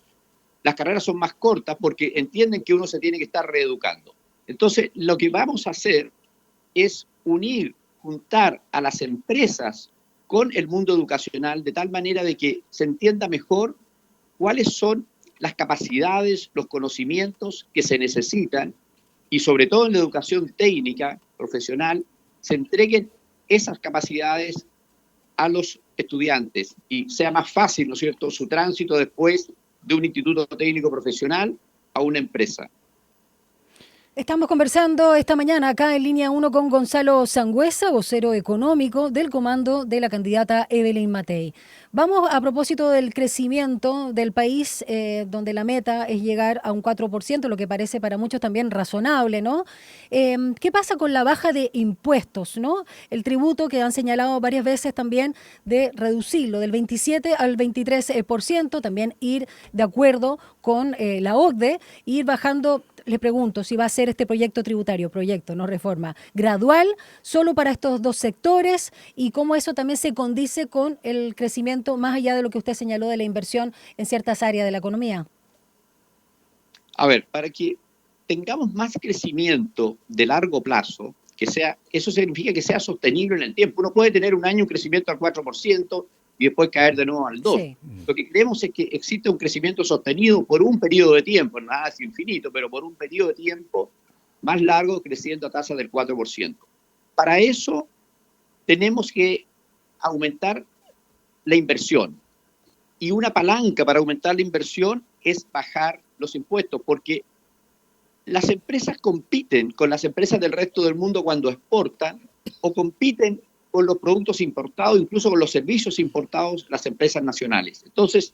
las carreras son más cortas porque entienden que uno se tiene que estar reeducando. Entonces, lo que vamos a hacer es juntar a las empresas con el mundo educacional de tal manera de que se entienda mejor cuáles son las capacidades, los conocimientos que se necesitan y sobre todo en la educación técnica, profesional, se entreguen esas capacidades a los estudiantes y sea más fácil, ¿no es cierto?, su tránsito después de un instituto técnico profesional a una empresa. Estamos conversando esta mañana acá en Línea 1 con Gonzalo Sangüesa, vocero económico del comando de la candidata Evelyn Matei. Vamos a propósito del crecimiento del país, donde la meta es llegar a un 4%, lo que parece para muchos también razonable, ¿no? ¿Qué pasa con la baja de impuestos, ¿no? El tributo que han señalado varias veces también de reducirlo del 27 al 23%, también ir de acuerdo con la OCDE, ir bajando. Le pregunto si va a ser este proyecto tributario, no reforma, gradual, solo para estos dos sectores y cómo eso también se condice con el crecimiento más allá de lo que usted señaló de la inversión en ciertas áreas de la economía. A ver, para que tengamos más crecimiento de largo plazo, eso significa que sea sostenible en el tiempo. Uno puede tener un año un crecimiento al 4%, y después caer de nuevo al 2%. Sí. Lo que creemos es que existe un crecimiento sostenido por un periodo de tiempo, nada es infinito, pero por un periodo de tiempo más largo creciendo a tasa del 4%. Para eso tenemos que aumentar la inversión. Y una palanca para aumentar la inversión es bajar los impuestos, porque las empresas compiten con las empresas del resto del mundo cuando exportan o compiten con los productos importados, incluso con los servicios importados, las empresas nacionales. Entonces,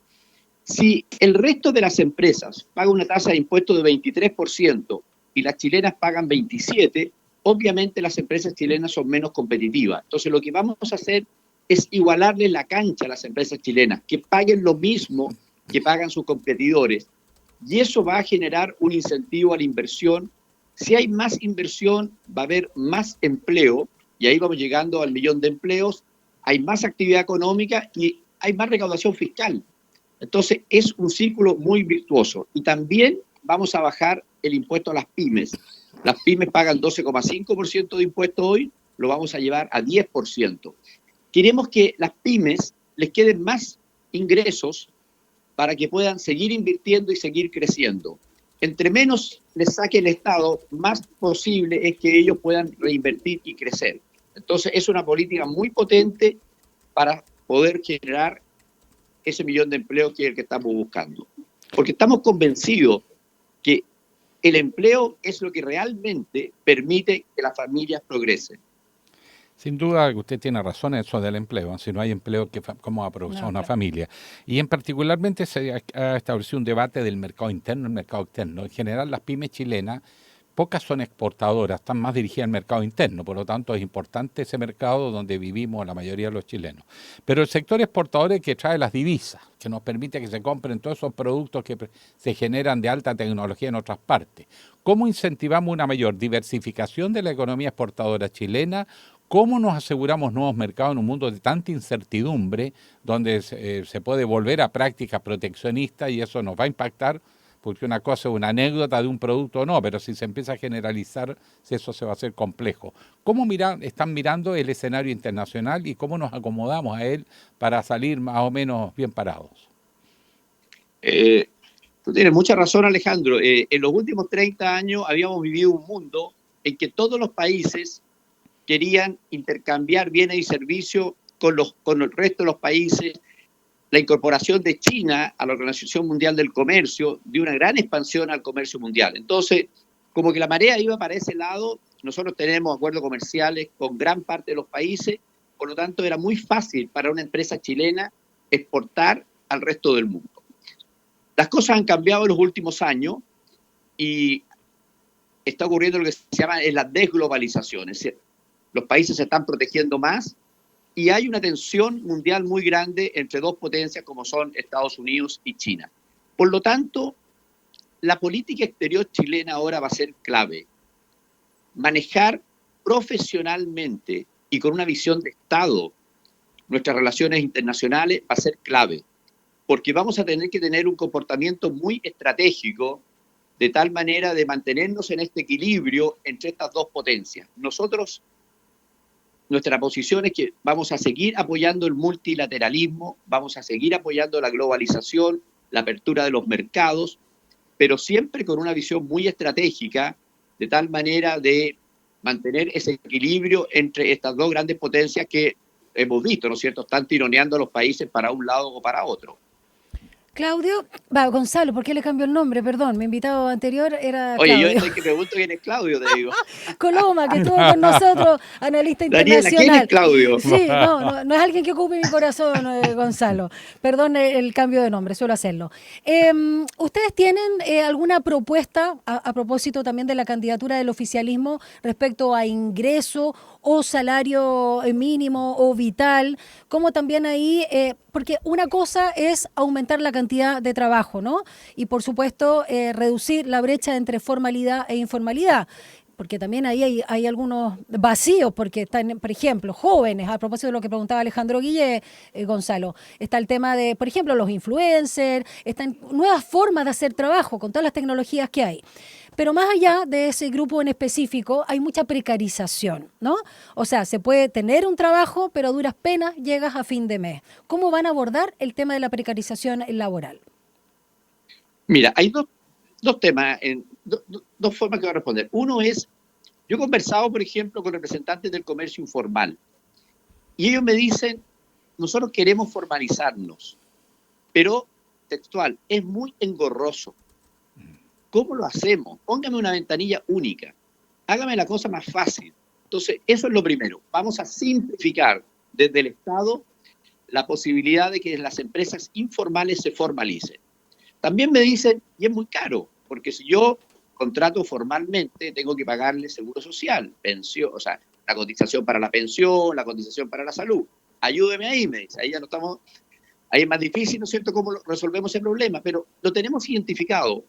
si el resto de las empresas paga una tasa de impuesto de 23% y las chilenas pagan 27%, obviamente las empresas chilenas son menos competitivas. Entonces, lo que vamos a hacer es igualarle la cancha a las empresas chilenas, que paguen lo mismo que pagan sus competidores. Y eso va a generar un incentivo a la inversión. Si hay más inversión, va a haber más empleo, y ahí vamos llegando al 1.000.000 de empleos, hay más actividad económica y hay más recaudación fiscal. Entonces, es un círculo muy virtuoso. Y también vamos a bajar el impuesto a las pymes. Las pymes pagan 12,5% de impuesto hoy, lo vamos a llevar a 10%. Queremos que las pymes les queden más ingresos para que puedan seguir invirtiendo y seguir creciendo. Entre menos les saque el Estado, más posible es que ellos puedan reinvertir y crecer. Entonces, es una política muy potente para poder generar ese 1.000.000 de empleos que es el que estamos buscando. Porque estamos convencidos que el empleo es lo que realmente permite que las familias progresen. Sin duda que usted tiene razón en eso del empleo. Si no hay empleo, ¿cómo va a progresar una familia? Y en particularmente se ha establecido un debate del mercado interno y el mercado externo. En general, las pymes chilenas, pocas son exportadoras, están más dirigidas al mercado interno, por lo tanto es importante ese mercado donde vivimos la mayoría de los chilenos. Pero el sector exportador es el que trae las divisas, que nos permite que se compren todos esos productos que se generan de alta tecnología en otras partes. ¿Cómo incentivamos una mayor diversificación de la economía exportadora chilena ¿Cómo nos aseguramos nuevos mercados en un mundo de tanta incertidumbre, donde se puede volver a prácticas proteccionistas y eso nos va a impactar? Porque una cosa es una anécdota de un producto o no, pero si se empieza a generalizar, eso se va a hacer complejo. ¿Cómo están mirando el escenario internacional y cómo nos acomodamos a él para salir más o menos bien parados? Tú tienes mucha razón, Alejandro. En los últimos 30 años habíamos vivido un mundo en que todos los países querían intercambiar bienes y servicios con el resto de los países. La incorporación de China a la Organización Mundial del Comercio dio una gran expansión al comercio mundial. Entonces, como que la marea iba para ese lado, nosotros tenemos acuerdos comerciales con gran parte de los países, por lo tanto era muy fácil para una empresa chilena exportar al resto del mundo. Las cosas han cambiado en los últimos años y está ocurriendo lo que se llama la desglobalización, es decir, los países se están protegiendo más y hay una tensión mundial muy grande entre dos potencias como son Estados Unidos y China. Por lo tanto, la política exterior chilena ahora va a ser clave. Manejar profesionalmente y con una visión de Estado nuestras relaciones internacionales va a ser clave, porque vamos a tener que tener un comportamiento muy estratégico de tal manera de mantenernos en este equilibrio entre estas dos potencias. Nuestra posición es que vamos a seguir apoyando el multilateralismo, vamos a seguir apoyando la globalización, la apertura de los mercados, pero siempre con una visión muy estratégica, de tal manera de mantener ese equilibrio entre estas dos grandes potencias que hemos visto, ¿no es cierto?, están tironeando a los países para un lado o para otro. Gonzalo, ¿por qué le cambió el nombre? Perdón, mi invitado anterior era Oye, Claudio. yo estoy que pregunto quién es Claudio, te digo. Coloma, que estuvo con nosotros, analista internacional. Daniela, ¿quién es Claudio? Sí, no es alguien que ocupe mi corazón, Gonzalo. Perdón el cambio de nombre, suelo hacerlo. ¿Ustedes tienen alguna propuesta, a propósito también de la candidatura del oficialismo, respecto a ingreso o salario mínimo o vital? Como también ahí, porque una cosa es aumentar la cantidad de trabajo, ¿no? Y por supuesto, reducir la brecha entre formalidad e informalidad. Porque también ahí hay algunos vacíos, porque están, por ejemplo, jóvenes, a propósito de lo que preguntaba Alejandro Guille, Gonzalo, está el tema de, por ejemplo, los influencers, están nuevas formas de hacer trabajo con todas las tecnologías que hay. Pero más allá de ese grupo en específico, hay mucha precarización, ¿no? O sea, se puede tener un trabajo, pero a duras penas llegas a fin de mes. ¿Cómo van a abordar el tema de la precarización laboral? Mira, hay dos temas, dos formas que voy a responder. Uno es, yo he conversado, por ejemplo, con representantes del comercio informal y ellos me dicen, nosotros queremos formalizarnos, pero textual, es muy engorroso. ¿Cómo lo hacemos? Póngame una ventanilla única, hágame la cosa más fácil. Entonces, eso es lo primero. Vamos a simplificar desde el Estado la posibilidad de que las empresas informales se formalicen. También me dicen, y es muy caro, porque si yo contrato formalmente, tengo que pagarle seguro social, pensión, o sea, la cotización para la pensión, la cotización para la salud. Ayúdeme ahí, me dice, ahí ya no estamos, ahí es más difícil, ¿no es cierto?, cómo resolvemos ese problema, pero lo tenemos identificado,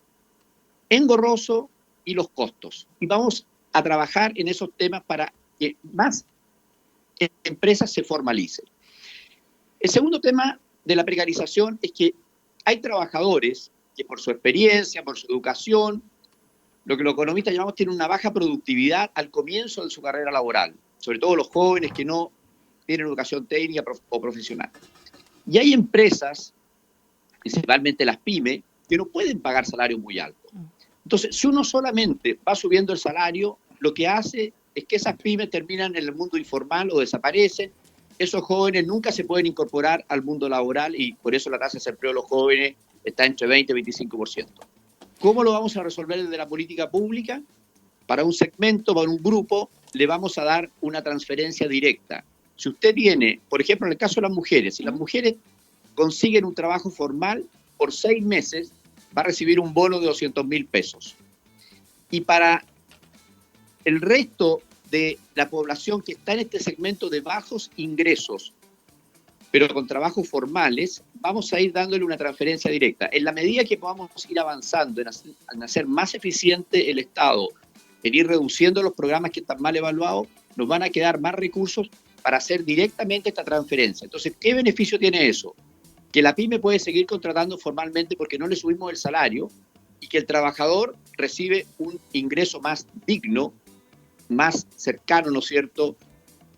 engorroso y los costos. Y vamos a trabajar en esos temas para que más empresas se formalicen. El segundo tema de la precarización es que hay trabajadores que por su experiencia, por su educación, lo que los economistas llamamos tienen una baja productividad al comienzo de su carrera laboral, sobre todo los jóvenes que no tienen educación técnica o profesional. Y hay empresas, principalmente las pymes, que no pueden pagar salarios muy altos. Entonces, si uno solamente va subiendo el salario, lo que hace es que esas pymes terminan en el mundo informal o desaparecen. Esos jóvenes nunca se pueden incorporar al mundo laboral y por eso la tasa de desempleo de los jóvenes está entre 20 y 25%. ¿Cómo lo vamos a resolver desde la política pública? Para un segmento, para un grupo, le vamos a dar una transferencia directa. Si usted tiene, por ejemplo, en el caso de las mujeres, si las mujeres consiguen un trabajo formal, por 6 meses va a recibir un bono de 200.000 pesos. Y para el resto de la población que está en este segmento de bajos ingresos, pero con trabajos formales, vamos a ir dándole una transferencia directa. En la medida que podamos ir avanzando en hacer más eficiente el Estado, en ir reduciendo los programas que están mal evaluados, nos van a quedar más recursos para hacer directamente esta transferencia. Entonces, ¿qué beneficio tiene eso? Que la pyme puede seguir contratando formalmente porque no le subimos el salario y que el trabajador recibe un ingreso más digno, más cercano, ¿no es cierto?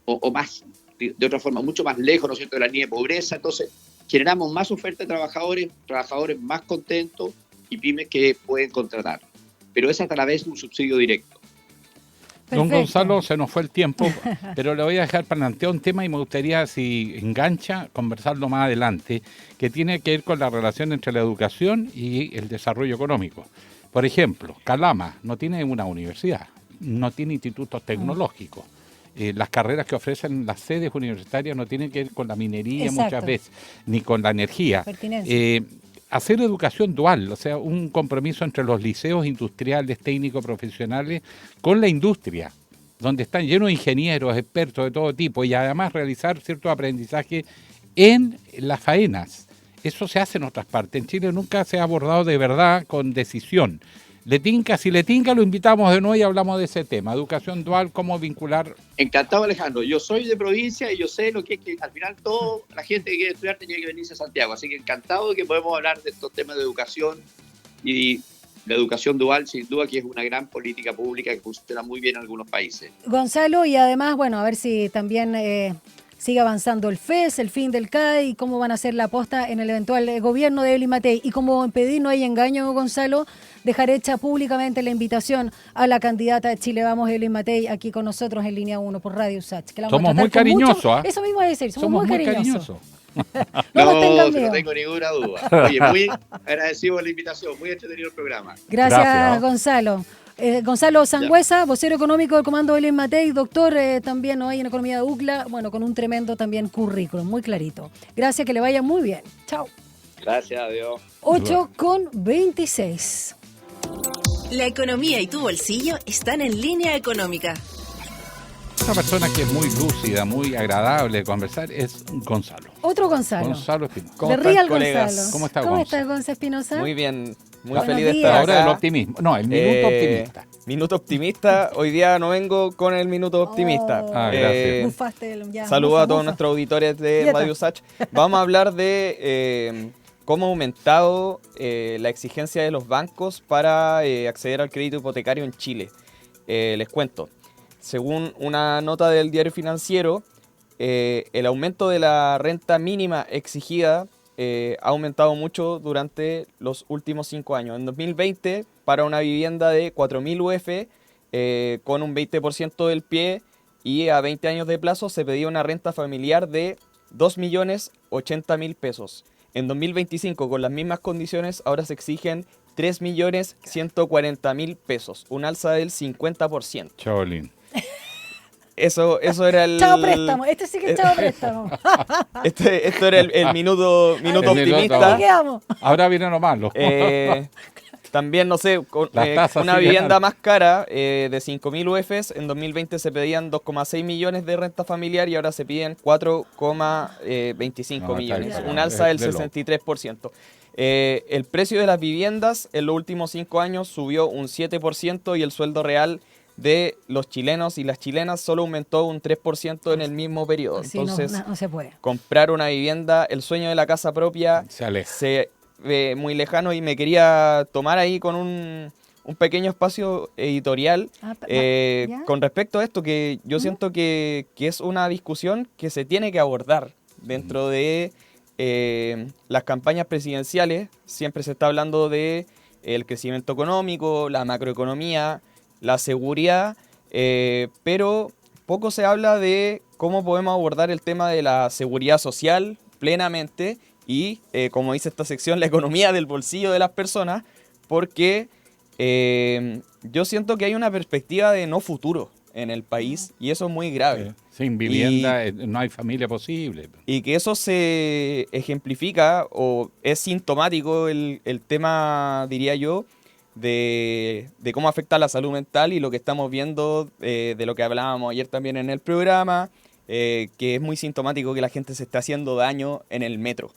O más, de otra forma, mucho más lejos, ¿no es cierto?, de la línea de pobreza. Entonces, generamos más oferta de trabajadores más contentos y pymes que pueden contratar. Pero es a través de un subsidio directo. Don Gonzalo, se nos fue el tiempo, pero le voy a dejar plantear un tema y me gustaría, si engancha, conversarlo más adelante, que tiene que ver con la relación entre la educación y el desarrollo económico. Por ejemplo, Calama no tiene una universidad, no tiene institutos tecnológicos. Las carreras que ofrecen las sedes universitarias no tienen que ver con la minería muchas veces, ni con la energía. Hacer educación dual, o sea, un compromiso entre los liceos industriales, técnicos, profesionales, con la industria, donde están llenos de ingenieros, expertos de todo tipo, y además realizar ciertos aprendizajes en las faenas. Eso se hace en otras partes. En Chile nunca se ha abordado de verdad con decisión. Si le tinca, lo invitamos de nuevo y hablamos de ese tema. Educación dual, cómo vincular. Encantado, Alejandro. Yo soy de provincia y yo sé lo que es que al final toda la gente que quiere estudiar tenía que venirse a Santiago. Así que encantado de que podemos hablar de estos temas de educación, y la educación dual, sin duda, que es una gran política pública que funciona muy bien en algunos países. Gonzalo, y además, bueno, a ver si también sigue avanzando el FES, el fin del CAE, y cómo van a hacer la aposta en el eventual gobierno de Evelyn Matei. Y como en pedir no hay engaño, Gonzalo, dejar hecha públicamente la invitación a la candidata de Chile Vamos, Evelyn Matei, aquí con nosotros en Línea 1 por Radio Usach. Somos muy cariñosos, ¿ah? Eso mismo es decir, somos muy cariñosos. No tengo ninguna duda. Oye, muy agradecido por la invitación, muy entretenido el programa. Gracias. Gonzalo. Gonzalo Sangüesa, vocero económico del Comando Evelyn Matei, doctor también hoy en Economía de UCLA, bueno, con un tremendo también currículum, muy clarito. Gracias, que le vaya muy bien. Chao. Gracias, adiós. 8:26. La economía y tu bolsillo están en Línea Económica. Una persona que es muy lúcida, muy agradable de conversar es Gonzalo. Otro Gonzalo. Gonzalo Espinosa. ¿Cómo están, colegas? Gonzalo? ¿Cómo estás, Gonzalo Espinosa? Muy bien, muy Buenos feliz de días. estar La hora acá. del optimismo. No, el minuto optimista. Minuto optimista. Hoy día no vengo con el minuto optimista. Gracias. Bufaste, ya, Saludos a todos bufa. nuestros auditores de Quieta. Radio Usach. Vamos a hablar de cómo ha aumentado la exigencia de los bancos para acceder al crédito hipotecario en Chile. Les cuento. Según una nota del Diario Financiero, el aumento de la renta mínima exigida ha aumentado mucho durante los últimos 5 años. En 2020, para una vivienda de 4.000 UF, con un 20% del pie y a 20 años de plazo, se pedía una renta familiar de 2.080.000 pesos. En 2025, con las mismas condiciones, ahora se exigen 3.140.000 pesos, un alza del 50%. Chaolín. Eso era el... Chao préstamo, este sí que es chao préstamo. Esto era el minuto optimista. Aquí quedamos. Ahora viene lo malo. También, no sé, una vivienda más cara de 5.000 UFs, en 2020 se pedían 2,6 millones de renta familiar y ahora se piden 4,25 millones, un alza del 63%. El precio de las viviendas en los últimos 5 años subió un 7% y el sueldo real de los chilenos y las chilenas solo aumentó un 3% en el mismo periodo. Sí, entonces, no se puede. comprar una vivienda, el sueño de la casa propia se ve muy lejano, y me quería tomar ahí con un pequeño espacio editorial con respecto a esto, que yo siento que es una discusión que se tiene que abordar dentro de las campañas presidenciales. Siempre se está hablando de el crecimiento económico, la macroeconomía, la seguridad, pero poco se habla de cómo podemos abordar el tema de la seguridad social plenamente y, como dice esta sección, la economía del bolsillo de las personas, porque yo siento que hay una perspectiva de no futuro en el país y eso es muy grave. Sin vivienda no hay familia posible. Y que eso se ejemplifica o es sintomático el tema, diría yo, de cómo afecta la salud mental y lo que estamos viendo, de lo que hablábamos ayer también en el programa, que es muy sintomático que la gente se está haciendo daño en el metro.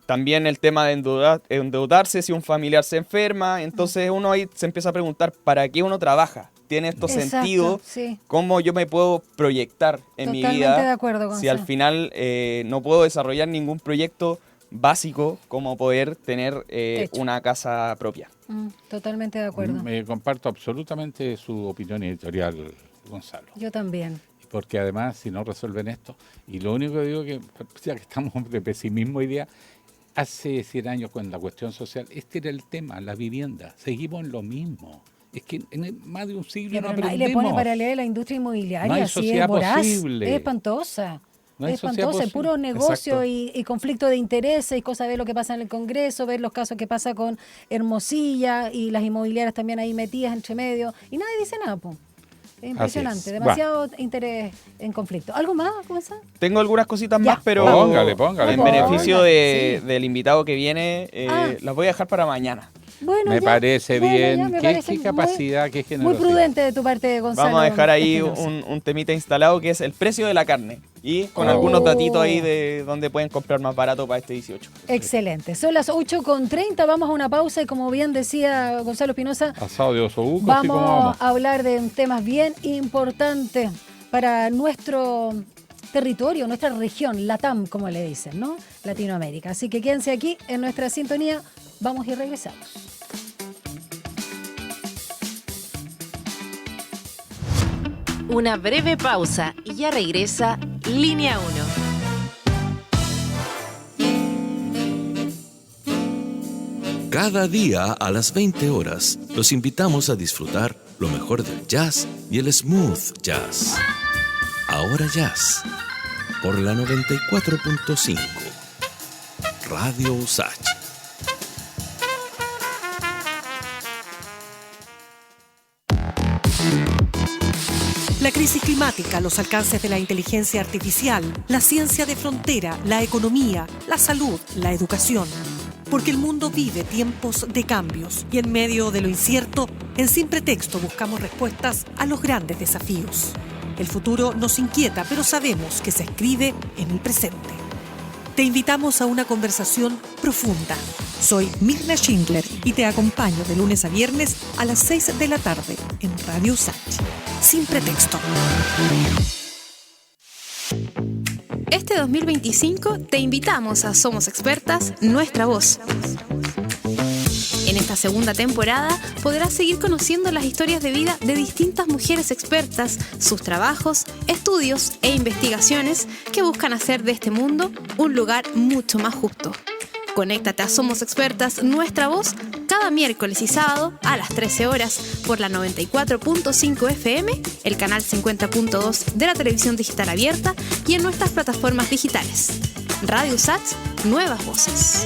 También el tema de endeudarse si un familiar se enferma, entonces uno ahí se empieza a preguntar ¿para qué uno trabaja? tiene esto Exacto, sentido, sí. cómo yo me puedo proyectar en mi vida. Totalmente de acuerdo, Gonzalo. Si al final no puedo desarrollar ningún proyecto básico como poder tener una casa propia. Totalmente de acuerdo. Me comparto absolutamente su opinión editorial, Gonzalo. Yo también. Porque además, si no resuelven esto, y lo único que digo que, ya que estamos de pesimismo hoy día, hace 100 años con la cuestión social, este era el tema, la vivienda. Seguimos en lo mismo. Es que en más de un siglo no aprendemos. Y le pone paralelo a la industria inmobiliaria, No hay así sociedad es voraz, posible. es espantosa. No hay es sociedad espantosa, es posible. puro negocio Exacto. y conflicto de intereses y cosas, ver lo que pasa en el Congreso, ver los casos que pasa con Hermosilla y las inmobiliarias también ahí metidas entre medio, y nadie dice nada, po. Es impresionante, demasiado interés en conflicto. ¿Algo más, Gonzalo? Tengo algunas cositas más, pero Póngale. en beneficio del invitado que viene, las voy a dejar para mañana. Bueno, me parece bien. ¿Qué capacidad, qué generosidad? Muy prudente de tu parte, Gonzalo. Vamos a dejar ahí un temita instalado que es el precio de la carne. Y con algunos datitos ahí de dónde pueden comprar más barato para este 18. Excelente. Son las 8:30, vamos a una pausa y como bien decía Gonzalo Espinosa, asado de osobuco, vamos a hablar de temas bien importantes para nuestro territorio, nuestra región, LATAM, como le dicen, ¿no? Latinoamérica. Así que quédense aquí en nuestra sintonía. Vamos y regresamos. Una breve pausa y ya regresa Línea 1. Cada día a las 20 horas los invitamos a disfrutar lo mejor del jazz y el smooth jazz. Ahora Jazz, por la 94.5. Radio USACH. La crisis climática, los alcances de la inteligencia artificial, la ciencia de frontera, la economía, la salud, la educación. Porque el mundo vive tiempos de cambios y en medio de lo incierto, en Sin Pretexto buscamos respuestas a los grandes desafíos. El futuro nos inquieta, pero sabemos que se escribe en el presente. Te invitamos a una conversación profunda. Soy Mirna Schindler y te acompaño de lunes a viernes a las 6 de la tarde en Radio USACH. Sin Pretexto. Este 2025 te invitamos a Somos Expertas, Nuestra Voz. En esta segunda temporada podrás seguir conociendo las historias de vida de distintas mujeres expertas, sus trabajos, estudios e investigaciones que buscan hacer de este mundo un lugar mucho más justo. Conéctate a Somos Expertas, Nuestra Voz, cada miércoles y sábado a las 13 horas por la 94.5 FM, el canal 50.2 de la televisión digital abierta y en nuestras plataformas digitales. Radio USACH, Nuevas Voces.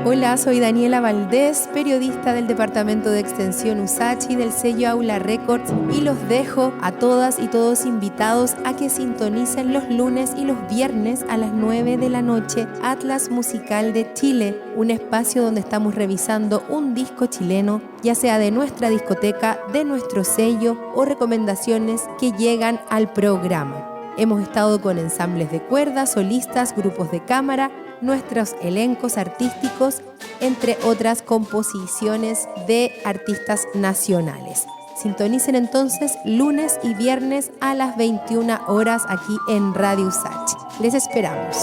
Hola, soy Daniela Valdés, periodista del Departamento de Extensión USACH y del sello Aula Records, y los dejo a todas y todos invitados a que sintonicen los lunes y los viernes a las 9 de la noche Atlas Musical de Chile, un espacio donde estamos revisando un disco chileno, ya sea de nuestra discoteca, de nuestro sello o recomendaciones que llegan al programa. Hemos estado con ensambles de cuerdas, solistas, grupos de cámara, nuestros elencos artísticos, entre otras composiciones de artistas nacionales. Sintonicen entonces lunes y viernes a las 21 horas aquí en Radio USACH. Les esperamos.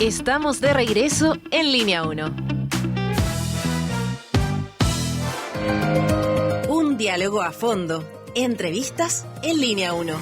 Estamos de regreso en Línea 1. Un diálogo a fondo. Entrevistas en Línea 1.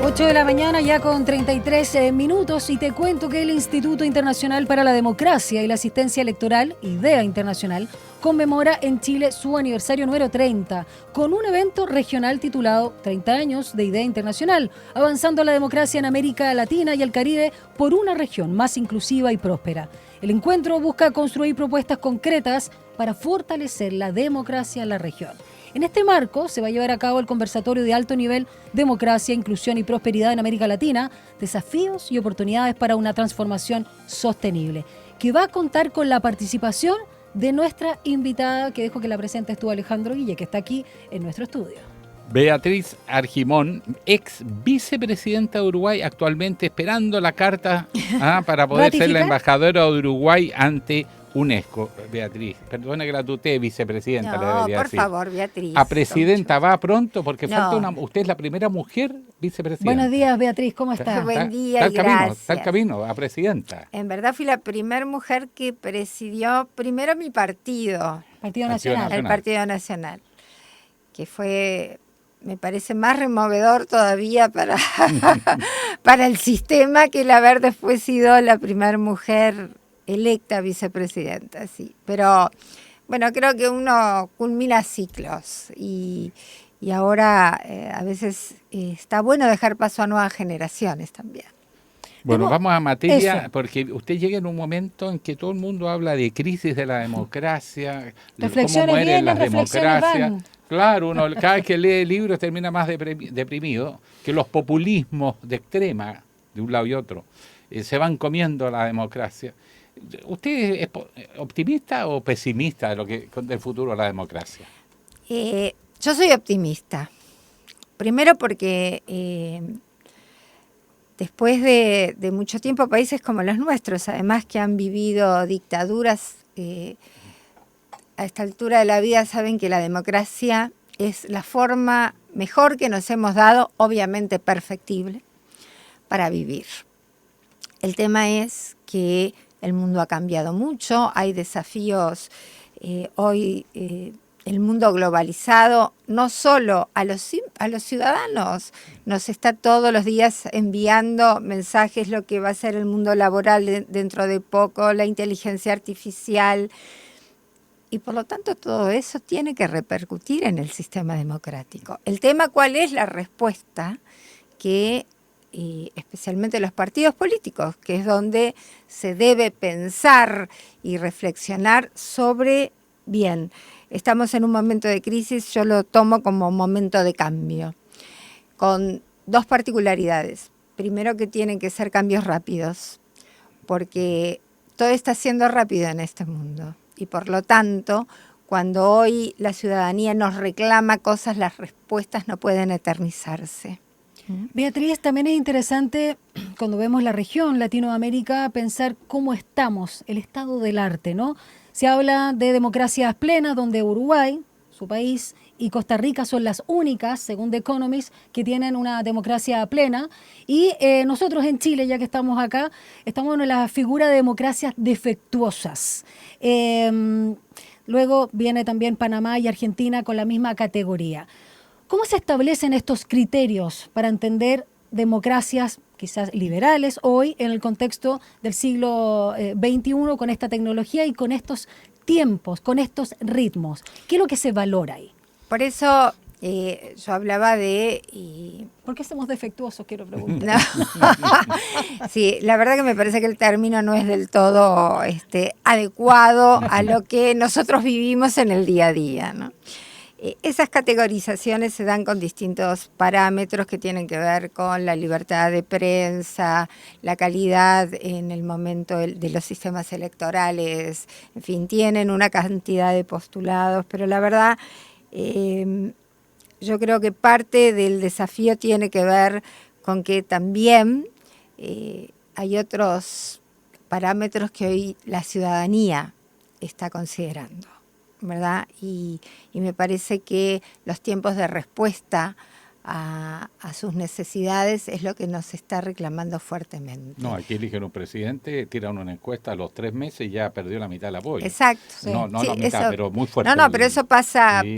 8 de la mañana ya con 33 minutos y te cuento que el Instituto Internacional para la Democracia y la Asistencia Electoral, IDEA Internacional, conmemora en Chile su aniversario número 30 con un evento regional titulado 30 años de IDEA Internacional, avanzando la democracia en América Latina y el Caribe por una región más inclusiva y próspera. El encuentro busca construir propuestas concretas para fortalecer la democracia en la región. En este marco se va a llevar a cabo el conversatorio de alto nivel Democracia, Inclusión y Prosperidad en América Latina, desafíos y oportunidades para una transformación sostenible, que va a contar con la participación de nuestra invitada, que dejo que la presentes tú, Alejandro Guille, que está aquí en nuestro estudio. Beatriz Argimón, ex vicepresidenta de Uruguay, actualmente esperando la carta para poder ser la embajadora de Uruguay ante UNESCO. Beatriz, perdona que la tutee, vicepresidenta, le debería decir. Por favor, Beatriz. A presidenta va pronto porque falta usted es la primera mujer vicepresidenta. Buenos días, Beatriz, ¿cómo está? Buen día y gracias. Está el camino a presidenta. En verdad fui la primera mujer que presidió primero mi partido. Partido Nacional. El Partido Nacional, que fue, me parece, más removedor todavía para el sistema que el haber después sido la primera mujer electa vicepresidenta, sí. Pero bueno, creo que uno culmina ciclos y ahora a veces está bueno dejar paso a nuevas generaciones también. Bueno, vamos a materia, porque usted llega en un momento en que todo el mundo habla de crisis de la democracia, de cómo mueren las democracias. Claro, uno cada vez que lee libros termina más deprimido, que los populismos de extrema, de un lado y otro, se van comiendo la democracia. ¿Usted es optimista o pesimista del futuro de la democracia? Yo soy optimista. Primero porque después de mucho tiempo países como los nuestros, además que han vivido dictaduras, a esta altura de la vida saben que la democracia es la forma mejor que nos hemos dado, obviamente perfectible, para vivir. El tema es que el mundo ha cambiado mucho, hay desafíos hoy, el mundo globalizado, no solo a los ciudadanos, nos está todos los días enviando mensajes lo que va a ser el mundo laboral dentro de poco, la inteligencia artificial, y por lo tanto todo eso tiene que repercutir en el sistema democrático. El tema, ¿cuál es la respuesta que especialmente los partidos políticos, que es donde se debe pensar y reflexionar sobre, bien, estamos en un momento de crisis, yo lo tomo como un momento de cambio, con dos particularidades. Primero, que tienen que ser cambios rápidos, porque todo está siendo rápido en este mundo, y por lo tanto, cuando hoy la ciudadanía nos reclama cosas, las respuestas no pueden eternizarse. Beatriz, también es interesante cuando vemos la región Latinoamérica pensar cómo estamos, el estado del arte, ¿no? Se habla de democracias plenas donde Uruguay, su país, y Costa Rica son las únicas, según The Economist, que tienen una democracia plena. Y nosotros en Chile, ya que estamos acá, estamos en la figura de democracias defectuosas. Luego viene también Panamá y Argentina con la misma categoría. ¿Cómo se establecen estos criterios para entender democracias quizás liberales hoy en el contexto del siglo XXI con esta tecnología y con estos tiempos, con estos ritmos? ¿Qué es lo que se valora ahí? Por eso yo hablaba de... ¿Por qué somos defectuosos? Quiero preguntar. No. Sí, la verdad que me parece que el término no es del todo adecuado a lo que nosotros vivimos en el día a día, ¿no? Esas categorizaciones se dan con distintos parámetros que tienen que ver con la libertad de prensa, la calidad en el momento de los sistemas electorales, en fin, tienen una cantidad de postulados, pero la verdad yo creo que parte del desafío tiene que ver con que también hay otros parámetros que hoy la ciudadanía está considerando, ¿verdad? Y me parece que los tiempos de respuesta a sus necesidades es lo que nos está reclamando fuertemente. No, aquí eligen un presidente, tiran una encuesta a los 3 meses y ya perdió la mitad del apoyo. Exacto. Sí. No sí, la mitad, eso, pero muy fuerte. No, pero eso pasa, sí.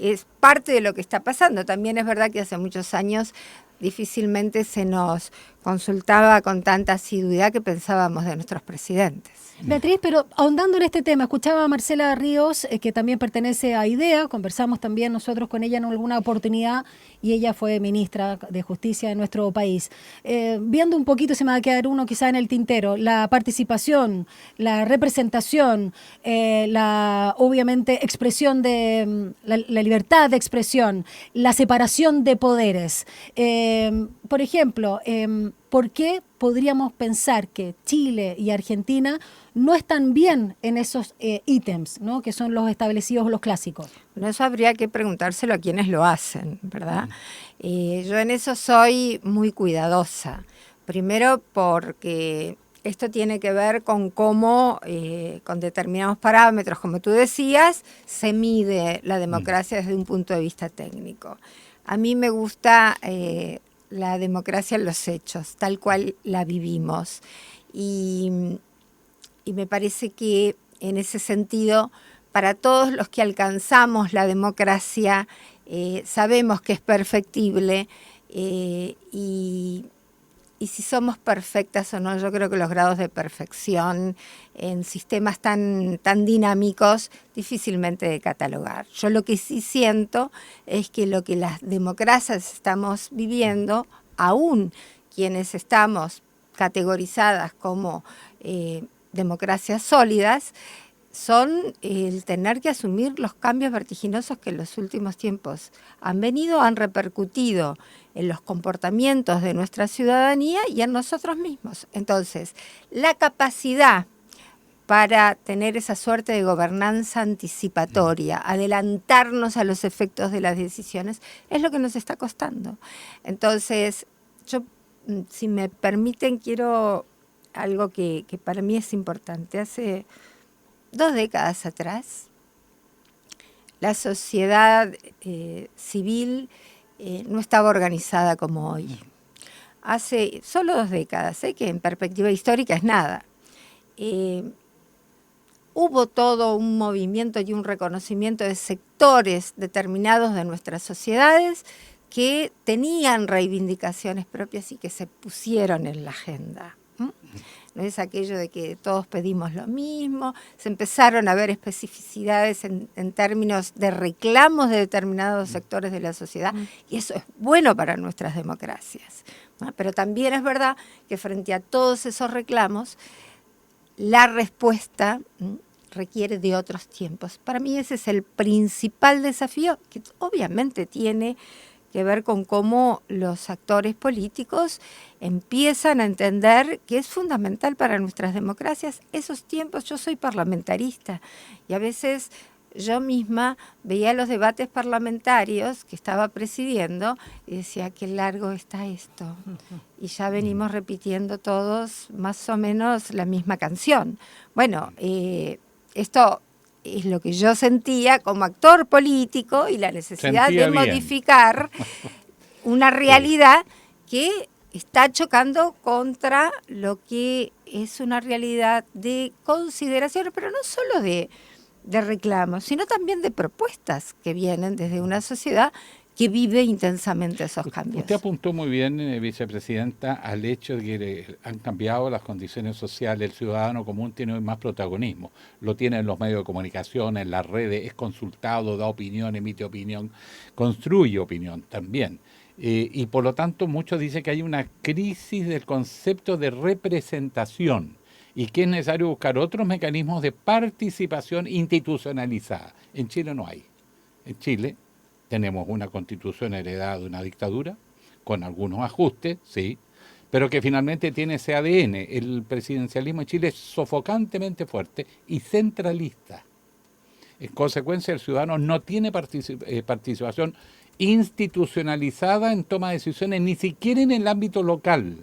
Es parte de lo que está pasando. También es verdad que hace muchos años difícilmente se nos consultaba con tanta asiduidad que pensábamos de nuestros presidentes. Beatriz, pero ahondando en este tema, escuchaba a Marcela Ríos, que también pertenece a IDEA, conversamos también nosotros con ella en alguna oportunidad y ella fue ministra de Justicia de nuestro país. Viendo un poquito, se me va a quedar uno quizá en el tintero, la participación, la representación, la obviamente expresión de la libertad de expresión, la separación de poderes. Por ejemplo, ¿por qué podríamos pensar que Chile y Argentina no están bien en esos ítems, ¿no? Que son los establecidos o los clásicos? Bueno, eso habría que preguntárselo a quienes lo hacen, ¿verdad? Yo en eso soy muy cuidadosa. Primero porque esto tiene que ver con cómo, con determinados parámetros, como tú decías, se mide la democracia desde un punto de vista técnico. A mí me gusta la democracia en los hechos, tal cual la vivimos. Y me parece que en ese sentido, para todos los que alcanzamos la democracia, sabemos que es perfectible y si somos perfectas o no, yo creo que los grados de perfección en sistemas tan dinámicos, difícilmente de catalogar. Yo lo que sí siento es que lo que las democracias estamos viviendo, aún quienes estamos categorizadas como democracias sólidas, son el tener que asumir los cambios vertiginosos que en los últimos tiempos han repercutido en los comportamientos de nuestra ciudadanía y en nosotros mismos. Entonces, la capacidad para tener esa suerte de gobernanza anticipatoria, adelantarnos a los efectos de las decisiones, es lo que nos está costando. Entonces, yo, si me permiten, quiero algo que para mí es importante. Hace 2 décadas atrás, la sociedad civil no estaba organizada como hoy. Hace solo 2 décadas, que en perspectiva histórica es nada. Hubo todo un movimiento y un reconocimiento de sectores determinados de nuestras sociedades que tenían reivindicaciones propias y que se pusieron en la agenda. No es aquello de que todos pedimos lo mismo, se empezaron a ver especificidades en términos de reclamos de determinados sectores de la sociedad, y eso es bueno para nuestras democracias, ¿no? Pero también es verdad que frente a todos esos reclamos, la respuesta requiere de otros tiempos. Para mí ese es el principal desafío, que obviamente tiene que ver con cómo los actores políticos empiezan a entender que es fundamental para nuestras democracias esos tiempos. Yo soy parlamentarista y a veces yo misma veía los debates parlamentarios que estaba presidiendo y decía, qué largo está esto. Y ya venimos repitiendo todos más o menos la misma canción. Bueno, esto es lo que yo sentía como actor político y la necesidad de modificar una realidad que está chocando contra lo que es una realidad de consideración, pero no solo de reclamos, sino también de propuestas que vienen desde una sociedad que vive intensamente esos cambios. Usted apuntó muy bien, vicepresidenta, al hecho de que han cambiado las condiciones sociales. El ciudadano común tiene hoy más protagonismo. Lo tiene en los medios de comunicación, en las redes, es consultado, da opinión, emite opinión, construye opinión también. Y por lo tanto, muchos dicen que hay una crisis del concepto de representación y que es necesario buscar otros mecanismos de participación institucionalizada. En Chile no hay. En Chile tenemos una constitución heredada de una dictadura, con algunos ajustes, sí, pero que finalmente tiene ese ADN. El presidencialismo en Chile es sofocantemente fuerte y centralista. En consecuencia, el ciudadano no tiene participación institucionalizada en toma de decisiones, ni siquiera en el ámbito local.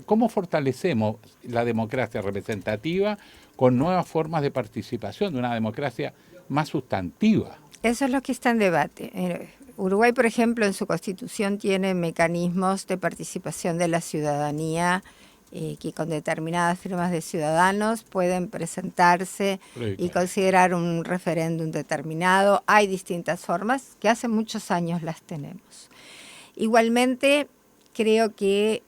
¿Cómo fortalecemos la democracia representativa con nuevas formas de participación, de una democracia más sustantiva? Eso es lo que está en debate. Uruguay, por ejemplo, en su constitución tiene mecanismos de participación de la ciudadanía que con determinadas firmas de ciudadanos pueden presentarse y considerar un referéndum determinado. Hay distintas formas que hace muchos años las tenemos. Igualmente, creo que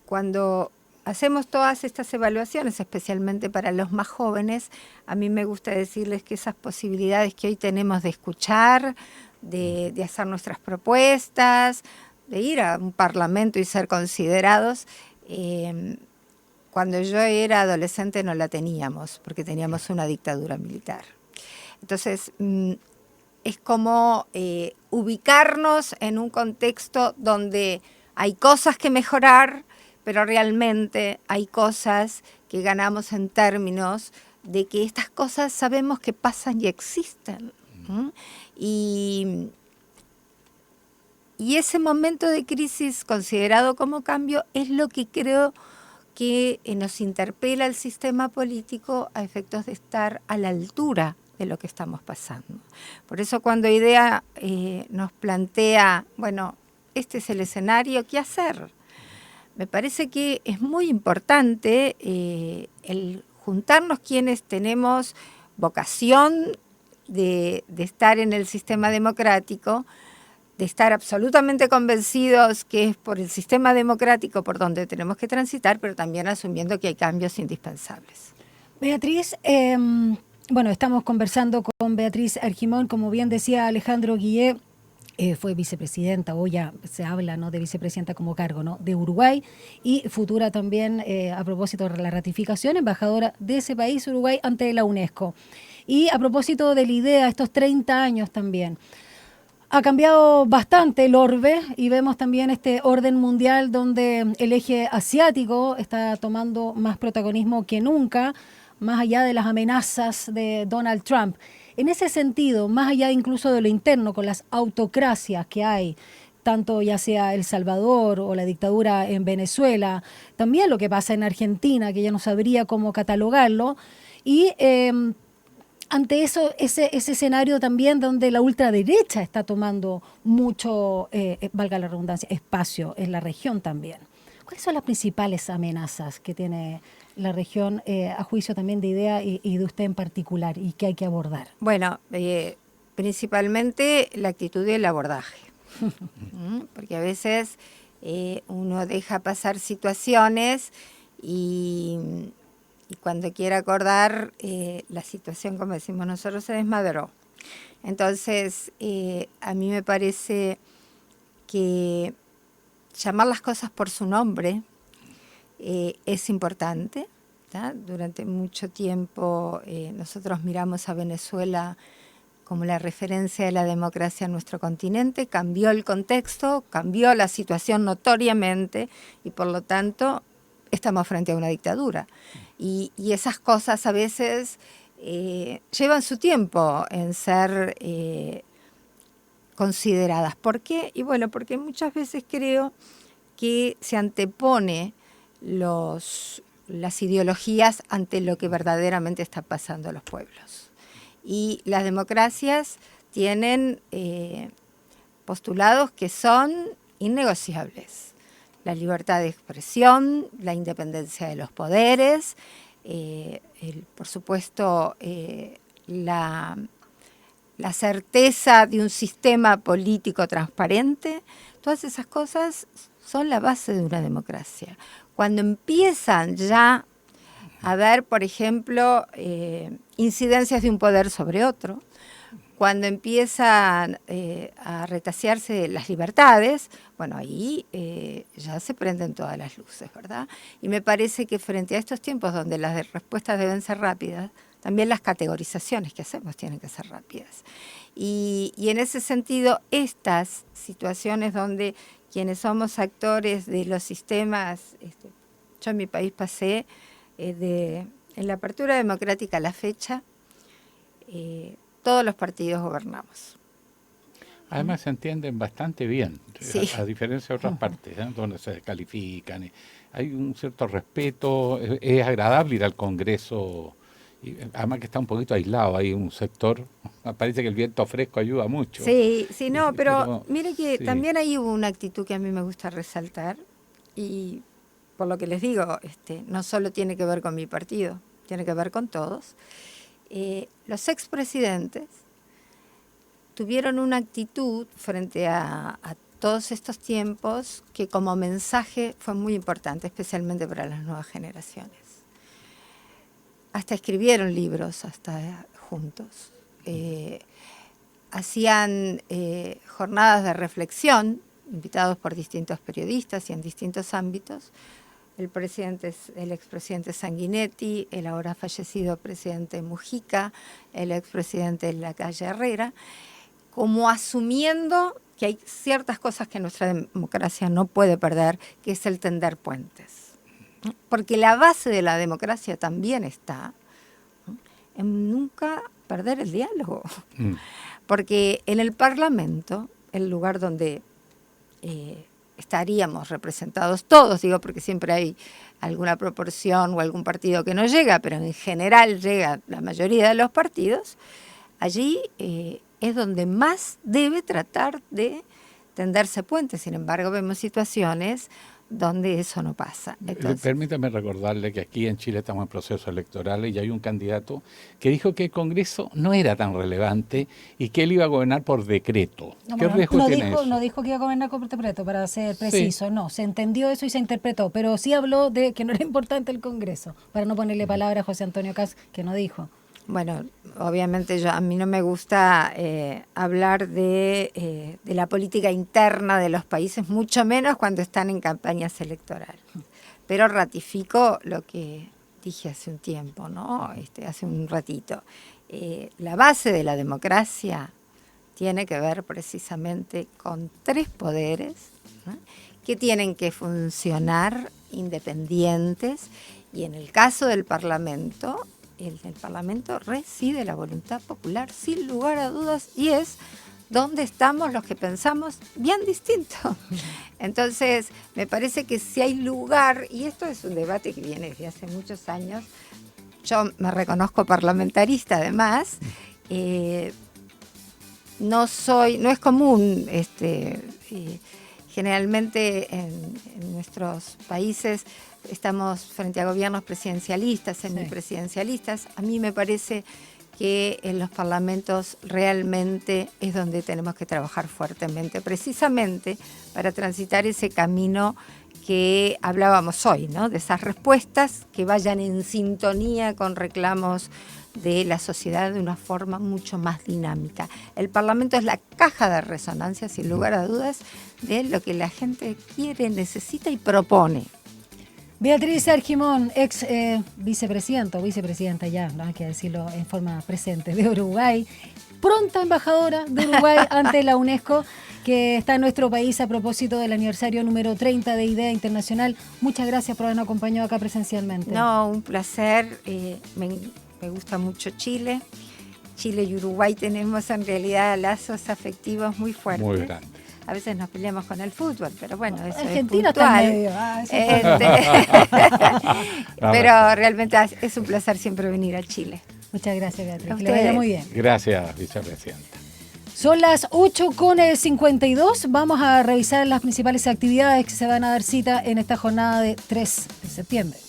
cuando hacemos todas estas evaluaciones, especialmente para los más jóvenes, a mí me gusta decirles que esas posibilidades que hoy tenemos de escuchar, de hacer nuestras propuestas, de ir a un parlamento y ser considerados, cuando yo era adolescente no la teníamos, porque teníamos una dictadura militar. Entonces, es como ubicarnos en un contexto donde hay cosas que mejorar, pero realmente hay cosas que ganamos en términos de que estas cosas sabemos que pasan y existen. Y ese momento de crisis considerado como cambio es lo que creo que nos interpela el sistema político a efectos de estar a la altura de lo que estamos pasando. Por eso cuando IDEA nos plantea, bueno, este es el escenario, ¿qué hacer? Me parece que es muy importante el juntarnos quienes tenemos vocación de estar en el sistema democrático, de estar absolutamente convencidos que es por el sistema democrático por donde tenemos que transitar, pero también asumiendo que hay cambios indispensables. Beatriz, bueno, estamos conversando con Beatriz Argimón, como bien decía Alejandro Guillé, fue vicepresidenta, o ya se habla, ¿no?, de vicepresidenta como cargo, ¿no?, de Uruguay, y futura también, a propósito de la ratificación, embajadora de ese país, Uruguay, ante la UNESCO. Y a propósito de la IDEA, estos 30 años también, ha cambiado bastante el orbe y vemos también este orden mundial donde el eje asiático está tomando más protagonismo que nunca, más allá de las amenazas de Donald Trump. En ese sentido, más allá incluso de lo interno, con las autocracias que hay, tanto ya sea El Salvador o la dictadura en Venezuela, también lo que pasa en Argentina, que ya no sabría cómo catalogarlo, y ante eso, ese escenario también donde la ultraderecha está tomando mucho, valga la redundancia, espacio en la región también. ¿Cuáles son las principales amenazas que tiene la región, a juicio también de IDEA y de usted en particular, y que hay que abordar? Bueno, principalmente la actitud y el abordaje. Porque a veces uno deja pasar situaciones y cuando quiere acordar, la situación, como decimos nosotros, se desmadró. Entonces, a mí me parece que llamar las cosas por su nombre es importante, ¿tá? Durante mucho tiempo nosotros miramos a Venezuela como la referencia de la democracia en nuestro continente, cambió el contexto, cambió la situación notoriamente y por lo tanto estamos frente a una dictadura. Y esas cosas a veces llevan su tiempo en ser consideradas. ¿Por qué? Y bueno, porque muchas veces creo que se antepone las ideologías ante lo que verdaderamente está pasando a los pueblos. Y las democracias tienen postulados que son innegociables. La libertad de expresión, la independencia de los poderes, por supuesto la certeza de un sistema político transparente. Todas esas cosas son la base de una democracia. Cuando empiezan ya a haber, por ejemplo, incidencias de un poder sobre otro, cuando empiezan a retasearse las libertades, bueno, ahí ya se prenden todas las luces, ¿verdad? Y me parece que frente a estos tiempos donde las respuestas deben ser rápidas, también las categorizaciones que hacemos tienen que ser rápidas. Y en ese sentido, estas situaciones donde quienes somos actores de los sistemas, yo en mi país pasé en la apertura democrática a la fecha, todos los partidos gobernamos. Además se entienden bastante bien, sí, a diferencia de otras partes, donde se descalifican. Hay un cierto respeto, es agradable ir al Congreso, y además que está un poquito aislado, hay un sector, parece que el viento fresco ayuda mucho. Sí, sí, no, pero mire que sí, también hay una actitud que a mí me gusta resaltar, y por lo que les digo, no solo tiene que ver con mi partido, tiene que ver con todos. Los expresidentes tuvieron una actitud frente a todos estos tiempos que como mensaje fue muy importante, especialmente para las nuevas generaciones. Hasta escribieron libros hasta juntos. Hacían jornadas de reflexión, invitados por distintos periodistas y en distintos ámbitos. El expresidente Sanguinetti, el ahora fallecido presidente Mujica, el expresidente Lacalle Herrera, como asumiendo que hay ciertas cosas que nuestra democracia no puede perder, que es el tender puentes. Porque la base de la democracia también está en nunca perder el diálogo. Porque en el Parlamento, el lugar donde estaríamos representados todos, digo porque siempre hay alguna proporción o algún partido que no llega, pero en general llega la mayoría de los partidos, allí es donde más debe tratar de tenderse puentes. Sin embargo, vemos situaciones donde eso no pasa. Entonces, permítame recordarle que aquí en Chile estamos en procesos electorales y hay un candidato que dijo que el Congreso no era tan relevante y que él iba a gobernar por decreto. ¿Qué riesgo tiene eso? No dijo que iba a gobernar por decreto, para ser preciso, sí. No, se entendió eso y se interpretó, pero sí habló de que no era importante el Congreso, para no ponerle palabra a José Antonio Kast, que no dijo. Bueno, obviamente a mí no me gusta hablar de la política interna de los países, mucho menos cuando están en campañas electorales. Pero ratifico lo que dije hace un tiempo, ¿no? Hace un ratito. La base de la democracia tiene que ver precisamente con 3 poderes, ¿no?, que tienen que funcionar independientes, y en el caso del Parlamento, el Parlamento reside la voluntad popular sin lugar a dudas, y es donde estamos los que pensamos bien distinto. Entonces, me parece que si hay lugar, y esto es un debate que viene desde hace muchos años, yo me reconozco parlamentarista además, no es común, generalmente en nuestros países estamos frente a gobiernos presidencialistas, semipresidencialistas. A mí me parece que en los parlamentos realmente es donde tenemos que trabajar fuertemente, precisamente para transitar ese camino que hablábamos hoy, ¿no?, de esas respuestas que vayan en sintonía con reclamos de la sociedad de una forma mucho más dinámica. El Parlamento es la caja de resonancia, sin lugar a dudas, de lo que la gente quiere, necesita y propone. Beatriz Argimón, ex vicepresidenta o vicepresidenta ya, no hay que decirlo en forma presente, de Uruguay, pronta embajadora de Uruguay ante la UNESCO, que está en nuestro país a propósito del aniversario número 30 de IDEA Internacional. Muchas gracias por habernos acompañado acá presencialmente. No, un placer. Me gusta mucho Chile. Chile y Uruguay tenemos en realidad lazos afectivos muy fuertes. Muy grandes. A veces nos peleamos con el fútbol, pero bueno, eso Argentina es puntual. Pero realmente es un placer siempre venir a Chile. Muchas gracias, Beatriz. Que le vaya muy bien. Gracias, vicepresidenta. Son las 8:52. Vamos a revisar las principales actividades que se van a dar cita en esta jornada de 3 de septiembre.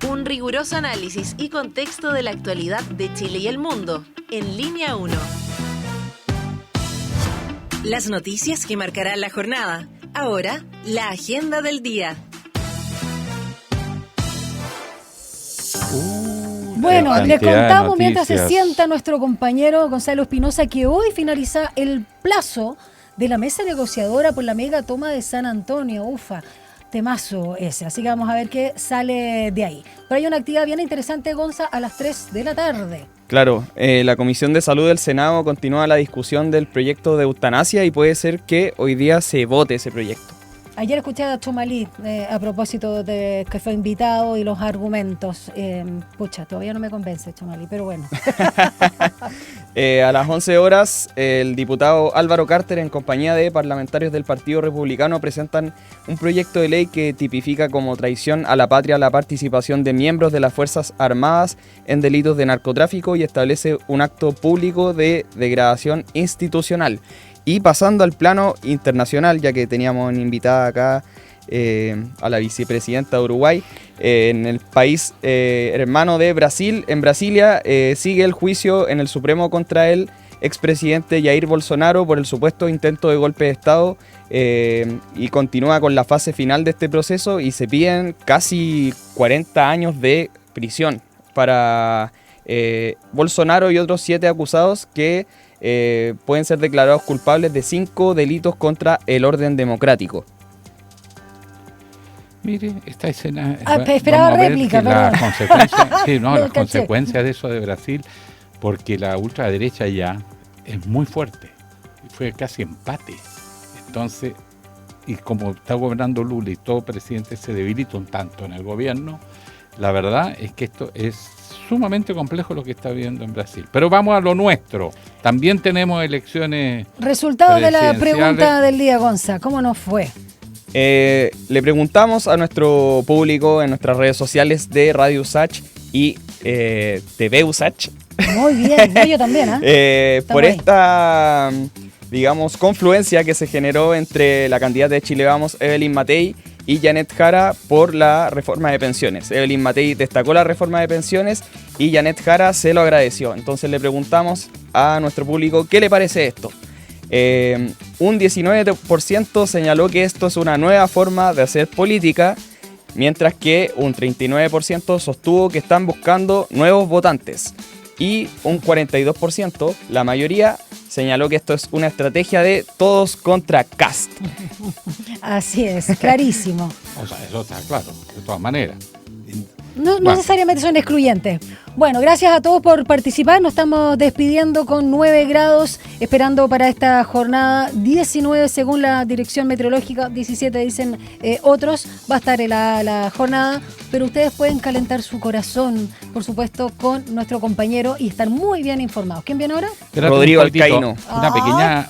Un riguroso análisis y contexto de la actualidad de Chile y el mundo en Línea 1. Las noticias que marcarán la jornada. Ahora, la agenda del día. Bueno, les contamos mientras se sienta nuestro compañero Gonzalo Espinosa que hoy finaliza el plazo de la mesa negociadora por la mega toma de San Antonio. Ufa, temazo ese. Así que vamos a ver qué sale de ahí. Pero hay una actividad bien interesante, Gonza, a las 3 de la tarde. Claro, la Comisión de Salud del Senado continúa la discusión del proyecto de eutanasia y puede ser que hoy día se vote ese proyecto. Ayer escuché a Chomalí a propósito de que fue invitado y los argumentos. Pucha, todavía no me convence Chomalí, pero bueno. A las 11 horas, el diputado Álvaro Carter, en compañía de parlamentarios del Partido Republicano, presentan un proyecto de ley que tipifica como traición a la patria la participación de miembros de las Fuerzas Armadas en delitos de narcotráfico y establece un acto público de degradación institucional. Y pasando al plano internacional, ya que teníamos una invitada acá a la vicepresidenta de Uruguay, en el país hermano de Brasil, en Brasilia, sigue el juicio en el Supremo contra el expresidente Jair Bolsonaro por el supuesto intento de golpe de Estado y continúa con la fase final de este proceso y se piden casi 40 años de prisión para Bolsonaro y otros 7 acusados que pueden ser declarados culpables de 5 delitos contra el orden democrático. Mire, esta escena... esperaba réplica, perdón. Las consecuencias de eso de Brasil, porque la ultraderecha ya es muy fuerte. fue casi empate. Entonces, y como está gobernando Lula y todo presidente se debilita un tanto en el gobierno, la verdad es que esto es sumamente complejo lo que está viviendo en Brasil. Pero vamos a lo nuestro. También tenemos elecciones. Resultado de la pregunta del día, Gonza. ¿Cómo nos fue? Le preguntamos a nuestro público en nuestras redes sociales de Radio USACH y TV USACH. Muy bien, yo también, por esta, digamos, confluencia que se generó entre la candidata de Chile Vamos, Evelyn Matei, y Janet Jara por la reforma de pensiones. Evelyn Matei destacó la reforma de pensiones y Janet Jara se lo agradeció. Entonces le preguntamos a nuestro público qué le parece esto. Un 19% señaló que esto es una nueva forma de hacer política, mientras que un 39% sostuvo que están buscando nuevos votantes. Y un 42%, la mayoría, señaló que esto es una estrategia de todos contra Kast. Así es, clarísimo. O sea, eso está claro, de todas maneras. No necesariamente son excluyentes. Bueno, gracias a todos por participar. Nos estamos despidiendo con 9 grados, esperando para esta jornada 19 según la dirección meteorológica, 17 dicen otros. Va a estar la jornada, pero ustedes pueden calentar su corazón, por supuesto, con nuestro compañero y estar muy bien informados. ¿Quién viene ahora? Rodrigo Alcaíno.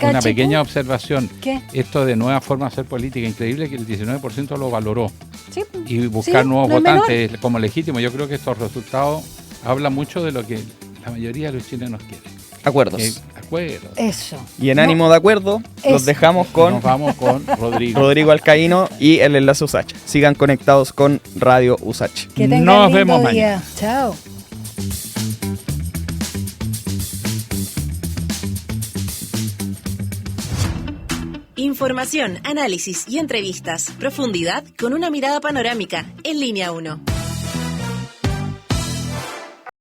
Una pequeña observación. ¿Qué? Esto de nueva forma de hacer política, increíble que el 19% lo valoró. Sí, y buscar nuevos votantes como legítimo. Yo creo que estos resultados hablan mucho de lo que la mayoría de los chilenos quieren. Acuerdos. Acuerdos. Eso. Y en ánimo de acuerdo, los dejamos con... Nos vamos con Rodrigo Alcaíno y el enlace USACH. Sigan conectados con Radio USACH. Que tengan Nos lindo vemos día. mañana. Chao. Información, análisis y entrevistas. Profundidad con una mirada panorámica. En Línea 1.